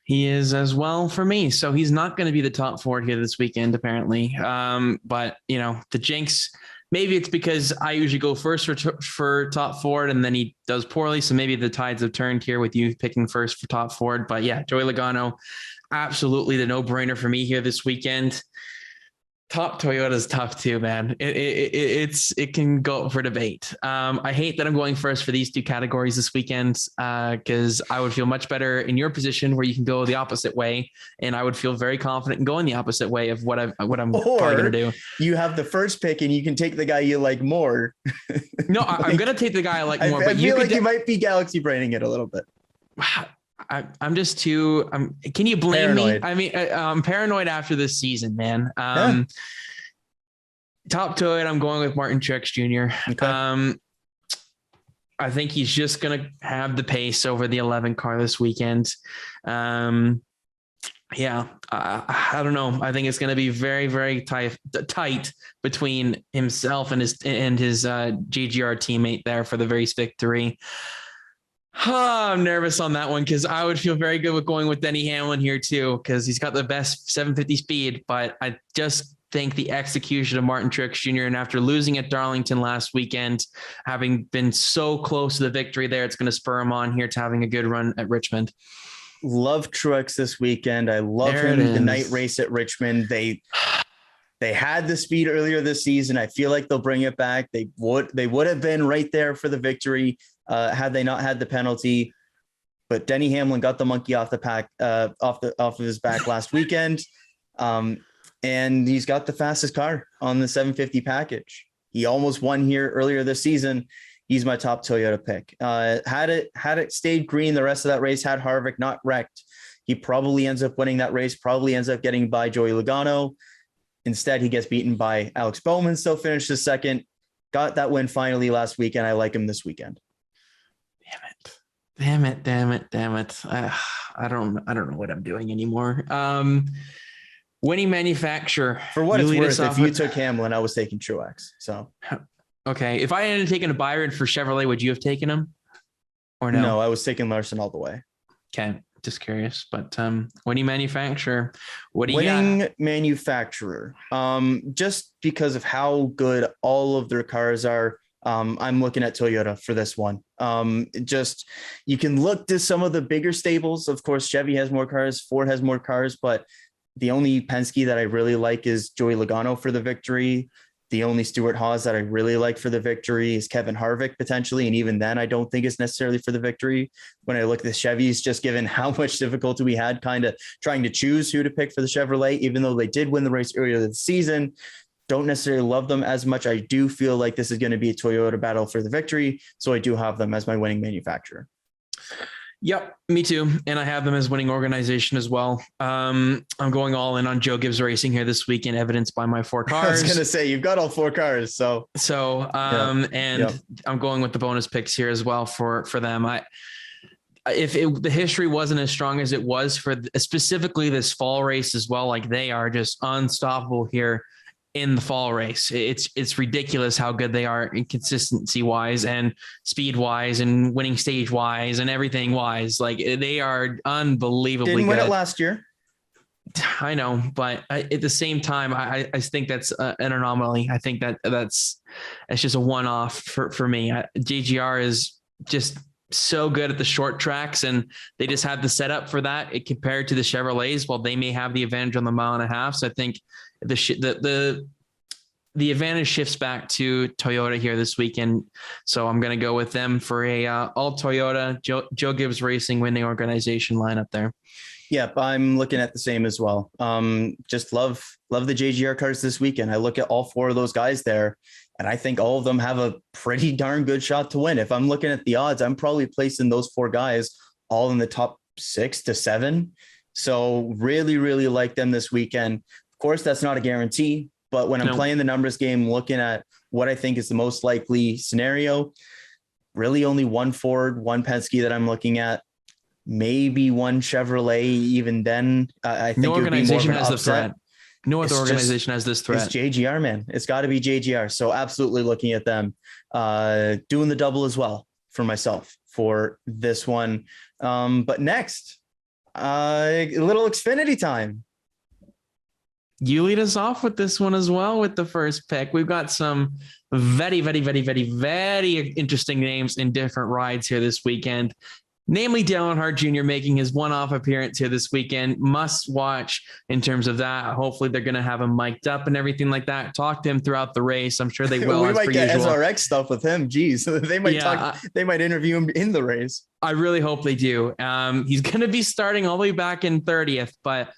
He is as well for me. So he's not going to be the top Ford here this weekend, apparently. But, the jinx, maybe it's because I usually go first for top Ford and then he does poorly. So maybe the tides have turned here with you picking first for top Ford. But yeah, Joey Logano, absolutely the no-brainer for me here this weekend. Top Toyota is tough too, man. It can go for debate. I hate that I'm going first for these two categories this weekend because I would feel much better in your position where you can go the opposite way, and I would feel very confident in going the opposite way of what I'm probably going to do. You have the first pick, and you can take the guy you like more. No, I'm going to take the guy I like more. I feel like you might be galaxy braining it a little bit. I'm just too. Can you blame paranoid. me? I mean, I'm paranoid after this season, man. Top Toyota, I'm going with Martin Truex Jr. Okay. I think he's just going to have the pace over the 11 car this weekend. I don't know. I think it's going to be very, very tight between himself and his GGR teammate there for the race victory. I'm nervous on that one because I would feel very good with going with Denny Hamlin here too, because he's got the best 750 speed, but I just think the execution of Martin Truex Jr. and after losing at Darlington last weekend, having been so close to the victory there, it's going to spur him on here to having a good run at Richmond. Love Truex this weekend. I love him. The night race at Richmond. They had the speed earlier this season. I feel like they'll bring it back. They would have been right there for the victory had they not had the penalty. But Denny Hamlin got the monkey off the pack, off of his back last weekend. And he's got the fastest car on the 750 package. He almost won here earlier this season. He's my top Toyota pick. Had it stayed green the rest of that race, had Harvick not wrecked, he probably ends up winning that race, probably ends up getting by Joey Logano. Instead, he gets beaten by Alex Bowman, still finishes second. Got that win finally last weekend. I like him this weekend. Damn it. I don't know what I'm doing anymore. Winning manufacturer. For what it's worth, if you took Hamlin, I was taking Truex. So, okay. If I hadn't taken a Byron for Chevrolet, would you have taken him or no? No, I was taking Larson all the way. Okay. Just curious, but winning manufacturer. What do you winning manufacturer? Just because of how good all of their cars are, I'm looking at Toyota for this one. Just you can look to some of the bigger stables. Of course, Chevy has more cars, Ford has more cars, but the only Penske that I really like is Joey Logano for the victory. The only Stewart-Haas that I really like for the victory is Kevin Harvick potentially. And even then, I don't think it's necessarily for the victory. When I look at the Chevys, just given how much difficulty we had kind of trying to choose who to pick for the Chevrolet, even though they did win the race earlier this season, don't necessarily love them as much. I do feel like this is going to be a Toyota battle for the victory. So I do have them as my winning manufacturer. Yep, me too. And I have them as winning organization as well. I'm going all in on Joe Gibbs Racing here this weekend, evidenced by my 4 cars. I was going to say, you've got all 4 cars. I'm going with the bonus picks here as well for them. The history wasn't as strong as it was for specifically this fall race as well, like they are just unstoppable here in the fall race. It's ridiculous how good they are in consistency wise and speed wise and winning stage wise and everything wise. Like they are unbelievably Didn't win good. It last year. I know, but at the same time, I think that's an anomaly. I think that's just a one-off for me. JGR is just so good at the short tracks and they just have the setup for that. It compared to the Chevrolets, while they may have the advantage on the 1.5 miles. So I think the advantage shifts back to Toyota here this weekend. So I'm going to go with them for a all Toyota Joe Gibbs Racing winning organization lineup there. Yep, I'm looking at the same as well. Just love the JGR cars this weekend. I look at all 4 of those guys there, and I think all of them have a pretty darn good shot to win. If I'm looking at the odds, I'm probably placing those 4 guys all in the top 6 to 7. So really, really like them this weekend. Of course, that's not a guarantee, but when I'm playing the numbers game, looking at what I think is the most likely scenario, really only 1 Ford, 1 Penske that I'm looking at. Maybe 1 Chevrolet. Even then, I think no organization has the threat. No other organization has this threat. It's JGR, man. It's got to be JGR. So absolutely looking at them, doing the double as well for myself for this one. But next, a little Xfinity time. You lead us off with this one as well with the first pick. We've got some very, very, very, very, very interesting names in different rides here this weekend. namely Dale Earnhardt Jr. making his one-off appearance here this weekend. Must watch in terms of that. Hopefully they're going to have him mic'd up and everything like that. Talk to him throughout the race. I'm sure they will. We might get usual SRX stuff with him. Geez, they might interview him in the race. I really hope they do. He's going to be starting all the way back in 30th, but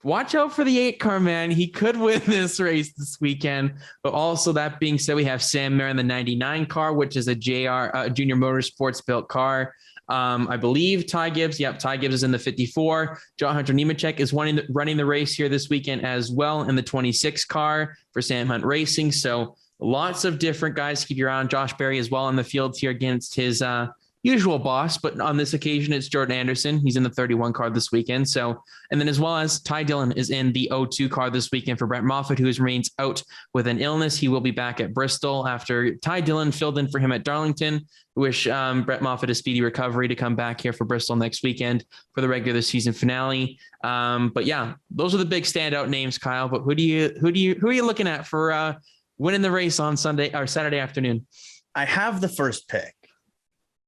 watch out for the 8-car, man. He could win this race this weekend. But also, that being said, we have Sam Mayer in the 99 car, which is a Junior Motorsports built car. I believe Ty Gibbs. Yep, Ty Gibbs is in the 54. John Hunter Nemechek is running the race here this weekend as well in the 26 car for Sam Hunt Racing. So lots of different guys to keep your eye on. Josh Berry as well in the field here against his usual boss, but on this occasion, it's Jordan Anderson. He's in the 31 car this weekend. So, and then as well as Ty Dillon is in the 02 car this weekend for Brett Moffitt, who remains out with an illness. He will be back at Bristol after Ty Dillon filled in for him at Darlington. Wish Brett Moffitt a speedy recovery to come back here for Bristol next weekend for the regular season finale. But yeah, those are the big standout names, Kyle. But who are you looking at for winning the race on Sunday or Saturday afternoon? I have the first pick,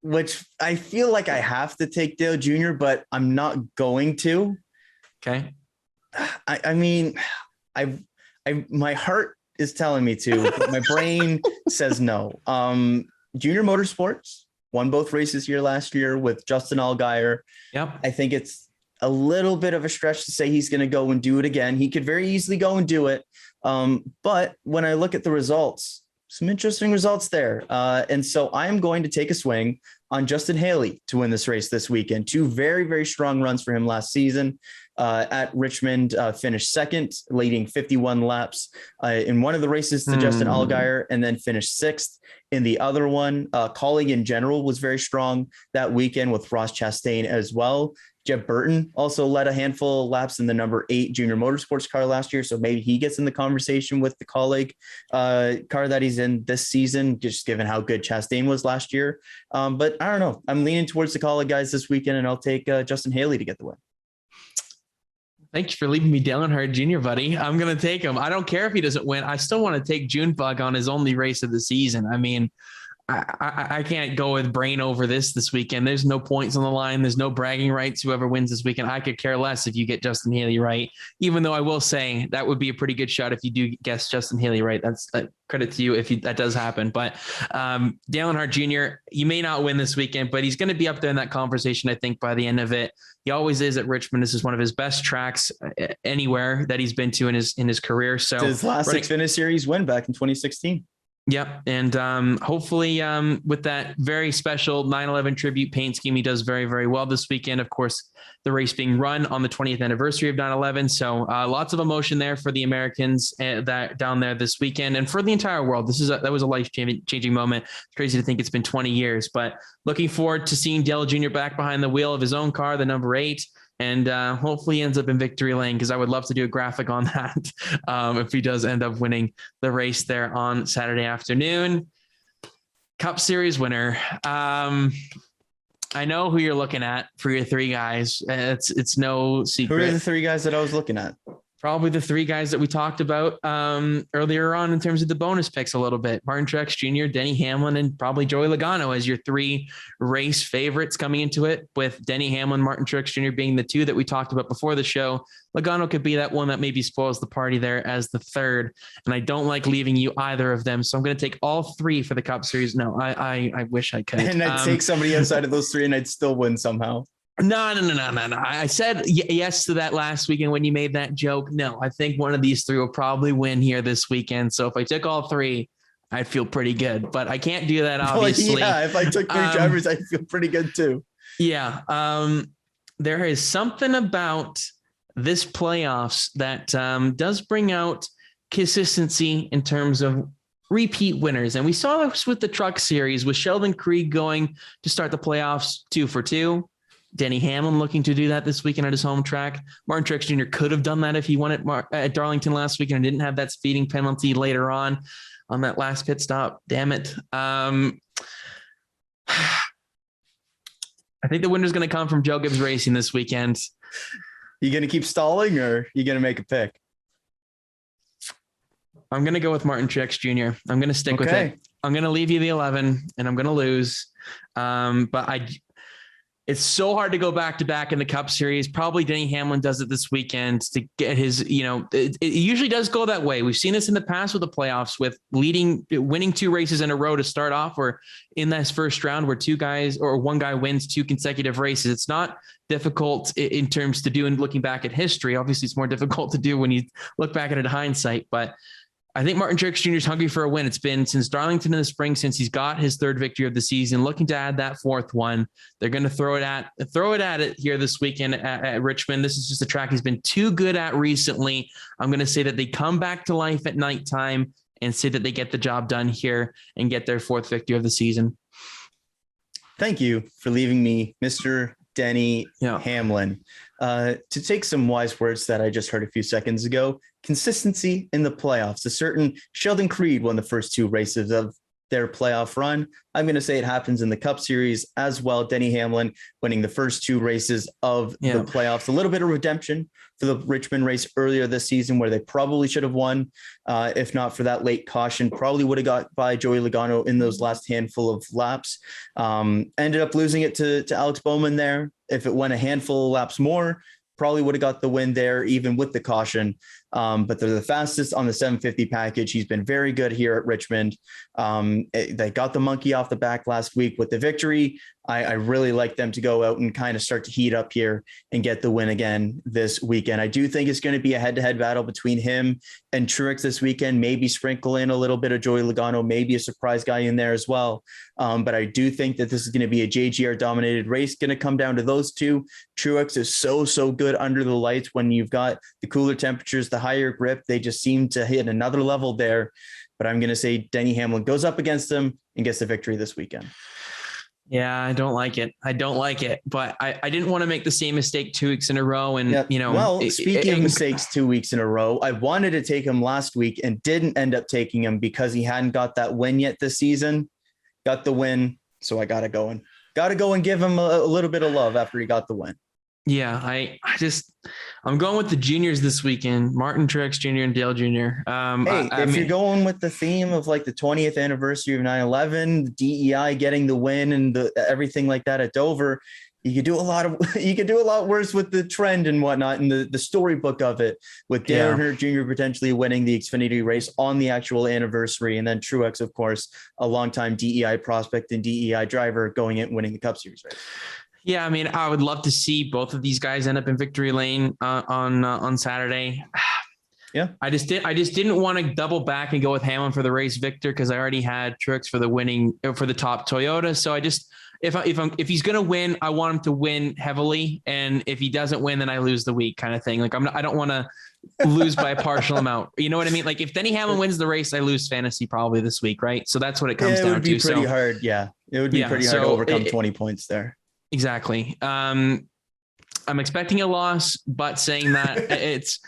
which I feel like I have to take Dale Jr., but I'm not going to. Okay. I mean, my heart is telling me to, but my brain says no. Junior Motorsports won both races here last year with Justin Allgaier. Yep. I think it's a little bit of a stretch to say he's going to go and do it again. He could very easily go and do it. But when I look at the results, some interesting results there. And so I'm going to take a swing on Justin Haley to win this race this weekend. 2 very, very strong runs for him last season. At Richmond, finished second, leading 51 laps in one of the races to Justin Allgaier, and then finished 6th in the other one. Colleague in general was very strong that weekend with Ross Chastain as well. Jeb Burton also led a handful of laps in the number 8 Junior Motorsports car last year, so maybe he gets in the conversation with the colleague car that he's in this season, just given how good Chastain was last year. But I don't know. I'm leaning towards the colleague guys this weekend, and I'll take Justin Haley to get the win. Thank you for leaving me Dale Earnhardt Jr., buddy. I'm going to take him. I don't care if he doesn't win. I still want to take Junebug on his only race of the season. I mean, I can't go with brain over this weekend. There's no points on the line. There's no bragging rights. Whoever wins this weekend, I could care less if you get Justin Haley right, even though I will say that would be a pretty good shot if you do guess Justin Haley right. That's credit to you if that does happen. But Dale Earnhardt Jr., you may not win this weekend, but he's going to be up there in that conversation, I think, by the end of it. He always is at Richmond. This is one of his best tracks anywhere that he's been to in his career. So his last Xfinity Series win back in 2016. Yep. And hopefully with that very special 9/11 tribute paint scheme, he does very, very well this weekend. Of course, the race being run on the 20th anniversary of 9/11. So lots of emotion there for the Americans that down there this weekend and for the entire world. That was a life-changing moment. It's crazy to think it's been 20 years, but looking forward to seeing Dale Jr. back behind the wheel of his own car, the number 8. And hopefully he ends up in victory lane, because I would love to do a graphic on that if he does end up winning the race there on Saturday afternoon. Cup Series winner. I know who you're looking at for your 3 guys. It's no secret. Who are the 3 guys that I was looking at? Probably the 3 guys that we talked about earlier on in terms of the bonus picks a little bit. Martin Truex Jr., Denny Hamlin, and probably Joey Logano as your 3 race favorites coming into it, with Denny Hamlin, Martin Truex Jr. being the 2 that we talked about before the show. Logano could be that one that maybe spoils the party there as the 3rd. And I don't like leaving you either of them. So I'm going to take all 3 for the Cup Series. No, I wish I could. And I'd take somebody outside of those 3 and I'd still win somehow. No. I said yes to that last weekend when you made that joke. No, I think one of these 3 will probably win here this weekend. So if I took all 3, I'd feel pretty good, but I can't do that, obviously. Yeah, if I took 3 drivers, I'd feel pretty good too. Yeah. There is something about this playoffs that does bring out consistency in terms of repeat winners. And we saw this with the Truck Series with Sheldon Creed going to start the playoffs 2 for 2. Denny Hamlin looking to do that this weekend at his home track. Martin Truex Jr. could have done that if he won at Darlington last weekend and didn't have that speeding penalty later on that last pit stop. Damn it. I think the winner's going to come from Joe Gibbs Racing this weekend. You going to keep stalling, or you going to make a pick? I'm going to go with Martin Truex Jr. I'm going to stick with it. I'm going to leave you the 11 and I'm going to lose. But It's so hard to go back to back in the Cup Series. Probably Denny Hamlin does it this weekend to get his, it usually does go that way. We've seen this in the past with the playoffs with winning 2 races in a row to start off, or in this first round where 2 guys or 1 guy wins 2 consecutive races. It's not difficult in terms to do and looking back at history. Obviously it's more difficult to do when you look back at it in hindsight, but I think Martin Truex Jr. is hungry for a win. It's been since Darlington in the spring, since he's got his 3rd victory of the season, looking to add that 4th one. They're going to throw it at it here this weekend at Richmond. This is just a track he's been too good at recently. I'm going to say that they come back to life at nighttime and say that they get the job done here and get their 4th victory of the season. Thank you for leaving me, Mr. Denny Hamlin. To take some wise words that I just heard a few seconds ago, consistency in the playoffs. A certain Sheldon Creed won the first 2 races of their playoff run. I'm going to say it happens in the Cup Series as well. Denny Hamlin winning the first 2 races of the playoffs. A little bit of redemption for the Richmond race earlier this season where they probably should have won. If not for that late caution, probably would have got by Joey Logano in those last handful of laps. Ended up losing it to Alex Bowman there. If it went a handful of laps more, probably would have got the win there, even with the caution. But they're the fastest on the 750 package. He's been very good here at Richmond. They got the monkey off the back last week with the victory. I really like them to go out and kind of start to heat up here and get the win again this weekend. I do think it's going to be a head-to-head battle between him and Truex this weekend. Maybe sprinkle in a little bit of Joey Logano, maybe a surprise guy in there as well. But I do think that this is going to be a JGR-dominated race, going to come down to those 2. Truex is so good under the lights when you've got the cooler temperatures, the higher grip. They just seem to hit another level there. But I'm going to say Denny Hamlin goes up against them and gets the victory this weekend. Yeah, I don't like it. But I didn't want to make the same mistake 2 weeks in a row. And, well, speaking of mistakes 2 weeks in a row, I wanted to take him last week and didn't end up taking him because he hadn't got that win yet this season. Got the win. So I got to go and give him a little bit of love after he got the win. Yeah, I'm going with the juniors this weekend, Martin Truex Jr. and Dale Jr. If you're going with the theme of like the 20th anniversary of 9/11, DEI getting the win and everything like that at Dover, you could do a lot worse with the trend and whatnot and the storybook of it, with Dale Earnhardt Jr. potentially winning the Xfinity race on the actual anniversary, and then Truex, of course, a longtime DEI prospect and DEI driver, going in and winning the Cup Series race. Yeah, I mean, I would love to see both of these guys end up in victory lane on Saturday. Yeah, I just didn't want to double back and go with Hamlin for the race victor because I already had Truex for the top Toyota. So I just if he's gonna win, I want him to win heavily, and if he doesn't win, then I lose the week, kind of thing. Like I don't want to lose by a partial amount. You know what I mean? Like if Denny Hamlin wins the race, I lose fantasy probably this week, right? So that's what it comes down to. It would be pretty hard. Yeah, it would be pretty hard to overcome 20 points there. Exactly. I'm expecting a loss, but saying that it's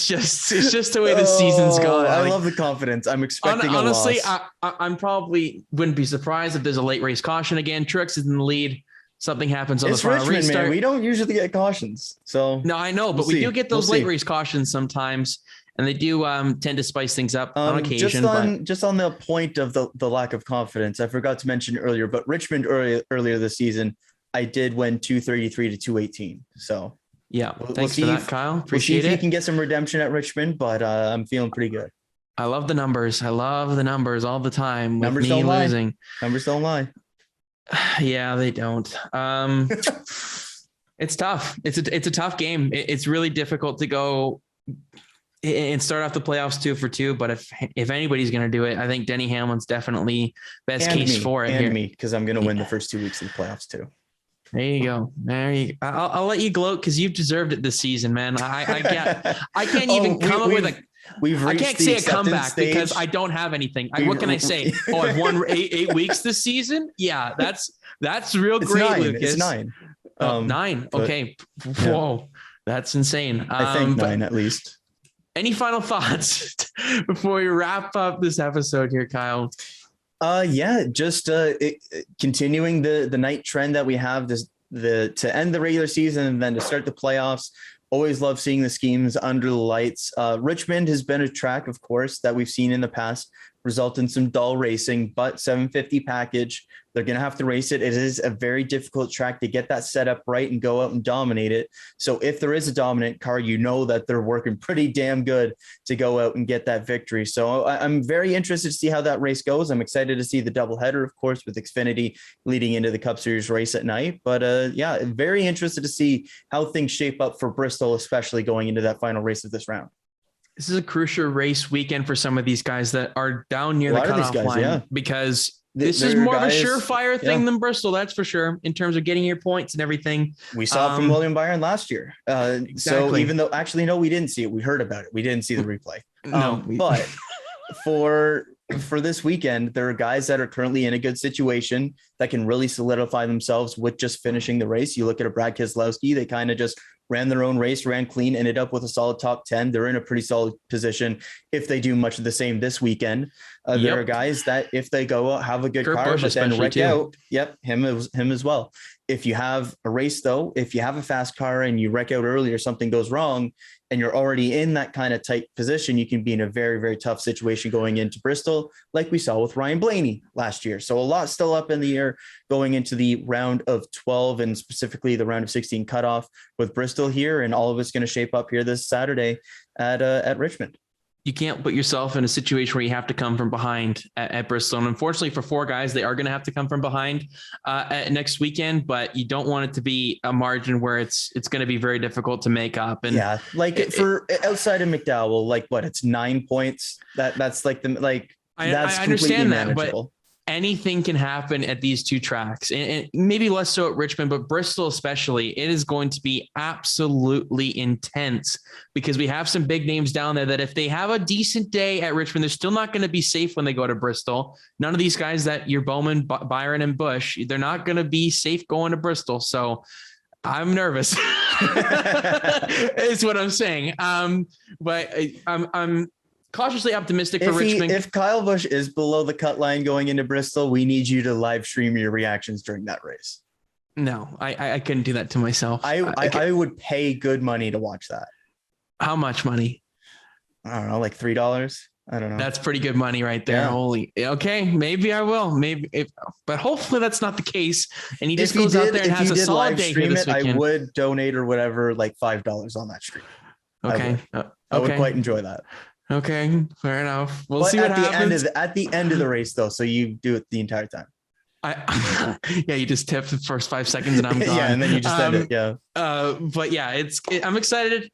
just the way the season's gone. I love the confidence. I'm expecting honestly, a loss. I'm probably wouldn't be surprised if there's a late race caution again. Truex is in the lead. Something happens on the final restart. Man, we don't usually get cautions. So no, I know, but we do get those late race cautions sometimes. And they do tend to spice things up on occasion. Just on the point of the lack of confidence, I forgot to mention earlier, but Richmond earlier this season, I did win 233 to 218. So yeah, thanks for that, Kyle. Appreciate it. He can get some redemption at Richmond, but I'm feeling pretty good. I love the numbers. I love the numbers all the time. Numbers don't lie. Numbers don't lie. Yeah, they don't. It's tough. It's a tough game. It's really difficult to go and start off the playoffs 2 for 2. But if anybody's going to do it, I think Denny Hamlin's definitely best case for it. And me, because I'm going to win the first 2 weeks of the playoffs too. There you go. I'll let you gloat because you've deserved it this season, man. I can't even come up with a. I can't say a comeback stage because I don't have anything. What can I say? I've won 8 weeks this season. Yeah, that's real great, Lucas. It's 9. 9. Okay. Yeah. Whoa, that's insane. I think 9 at least. Any final thoughts before we wrap up this episode here, Kyle? Just continuing the night trend that we have to end the regular season and then to start the playoffs. Always love seeing the schemes under the lights. Richmond has been a track, of course, that we've seen in the past result in some dull racing, but 750 package, they're going to have to race it. It is a very difficult track to get that set up right and go out and dominate it. So if there is a dominant car, you know that they're working pretty damn good to go out and get that victory. So I'm very interested to see how that race goes. I'm excited to see the doubleheader, of course, with Xfinity leading into the Cup Series race at night. But yeah, very interested to see how things shape up for Bristol, especially going into that final race of this round. This is a crucial race weekend for some of these guys that are down near the cutoff line, because this is more of a surefire thing than Bristol. That's for sure. In terms of getting your points and everything. We saw it from William Byron last year. Exactly. So even though actually, no, we didn't see it. We heard about it. We didn't see the replay. But for this weekend, there are guys that are currently in a good situation that can really solidify themselves with just finishing the race. You look at a Brad Keselowski, they kind of just ran their own race, ran clean, ended up with a solid top 10. They're in a pretty solid position if they do much of the same this weekend. There are guys that if they go out, have a good car, but then wreck out. Him as well. If you have a race, though, if you have a fast car and you wreck out early or something goes wrong and you're already in that kind of tight position, you can be in a very, very tough situation going into Bristol, like we saw with Ryan Blaney last year. So a lot still up in the air going into the round of 12 and specifically the round of 16 cutoff with Bristol here. And all of it's going to shape up here this Saturday at Richmond. You can't put yourself in a situation where you have to come from behind at Bristol. And unfortunately for 4 guys, they are going to have to come from behind next weekend, but you don't want it to be a margin where it's going to be very difficult to make up. And for outside of McDowell, like what, it's 9 points. That's like that's I understand that, but anything can happen at these 2 tracks, and maybe less so at Richmond, but Bristol especially. It is going to be absolutely intense because we have some big names down there that if they have a decent day at Richmond, they're still not going to be safe when they go to Bristol. None of these guys that you're Bowman, Byron, and Busch, they're not going to be safe going to Bristol. So I'm nervous is what I'm saying. But I'm cautiously optimistic for Richmond. If Kyle Busch is below the cut line going into Bristol, we need you to live stream your reactions during that race. No, I couldn't do that to myself. I would pay good money to watch that. How much money? I don't know, like $3. I don't know. That's pretty good money right there. Yeah. Holy. Okay. Maybe I will. But hopefully that's not the case. And he just goes out there and has a solid day here this weekend. I would donate or whatever, like $5 on that stream. Okay. I would quite enjoy that. Okay, fair enough. We'll see what happens. At the end of the race, though, so you do it the entire time. You just tip the first 5 seconds and I'm gone. Yeah, and then you just end it. Yeah. But yeah, I'm excited.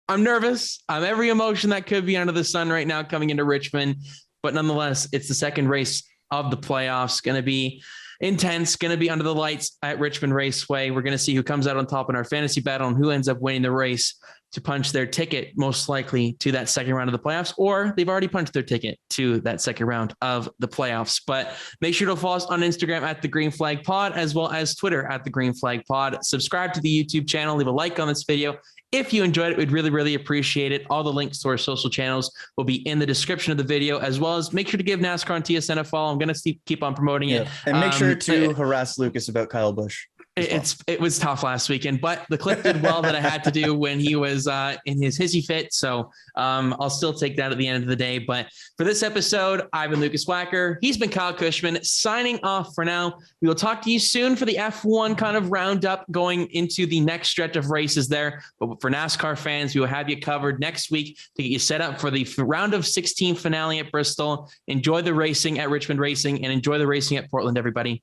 I'm nervous. I'm every emotion that could be under the sun right now coming into Richmond. But nonetheless, it's the second race of the playoffs. Going to be intense, going to be under the lights at Richmond Raceway. We're going to see who comes out on top in our fantasy battle and who ends up winning the race to punch their ticket most likely to that second round of the playoffs, or they've already punched their ticket to that second round of the playoffs. But make sure to follow us on Instagram at The Green Flag Pod, as well as Twitter at The Green Flag Pod. Subscribe to the YouTube channel, leave a like on this video. If you enjoyed it, we'd really, really appreciate it. All the links to our social channels will be in the description of the video, as well as make sure to give NASCAR on TSN a follow. I'm going to keep on promoting it. And make sure to harass Lukas about Kyle Busch. It was tough last weekend, but the clip did well that I had to do when he was in his hissy fit. So I'll still take that at the end of the day. But for this episode, I've been Lukas Wacker. He's been Kyle Cushman, signing off for now. We will talk to you soon for the F1 kind of roundup going into the next stretch of races there. But for NASCAR fans, we will have you covered next week to get you set up for the round of 16 finale at Bristol. Enjoy the racing at Richmond Racing and enjoy the racing at Portland, everybody.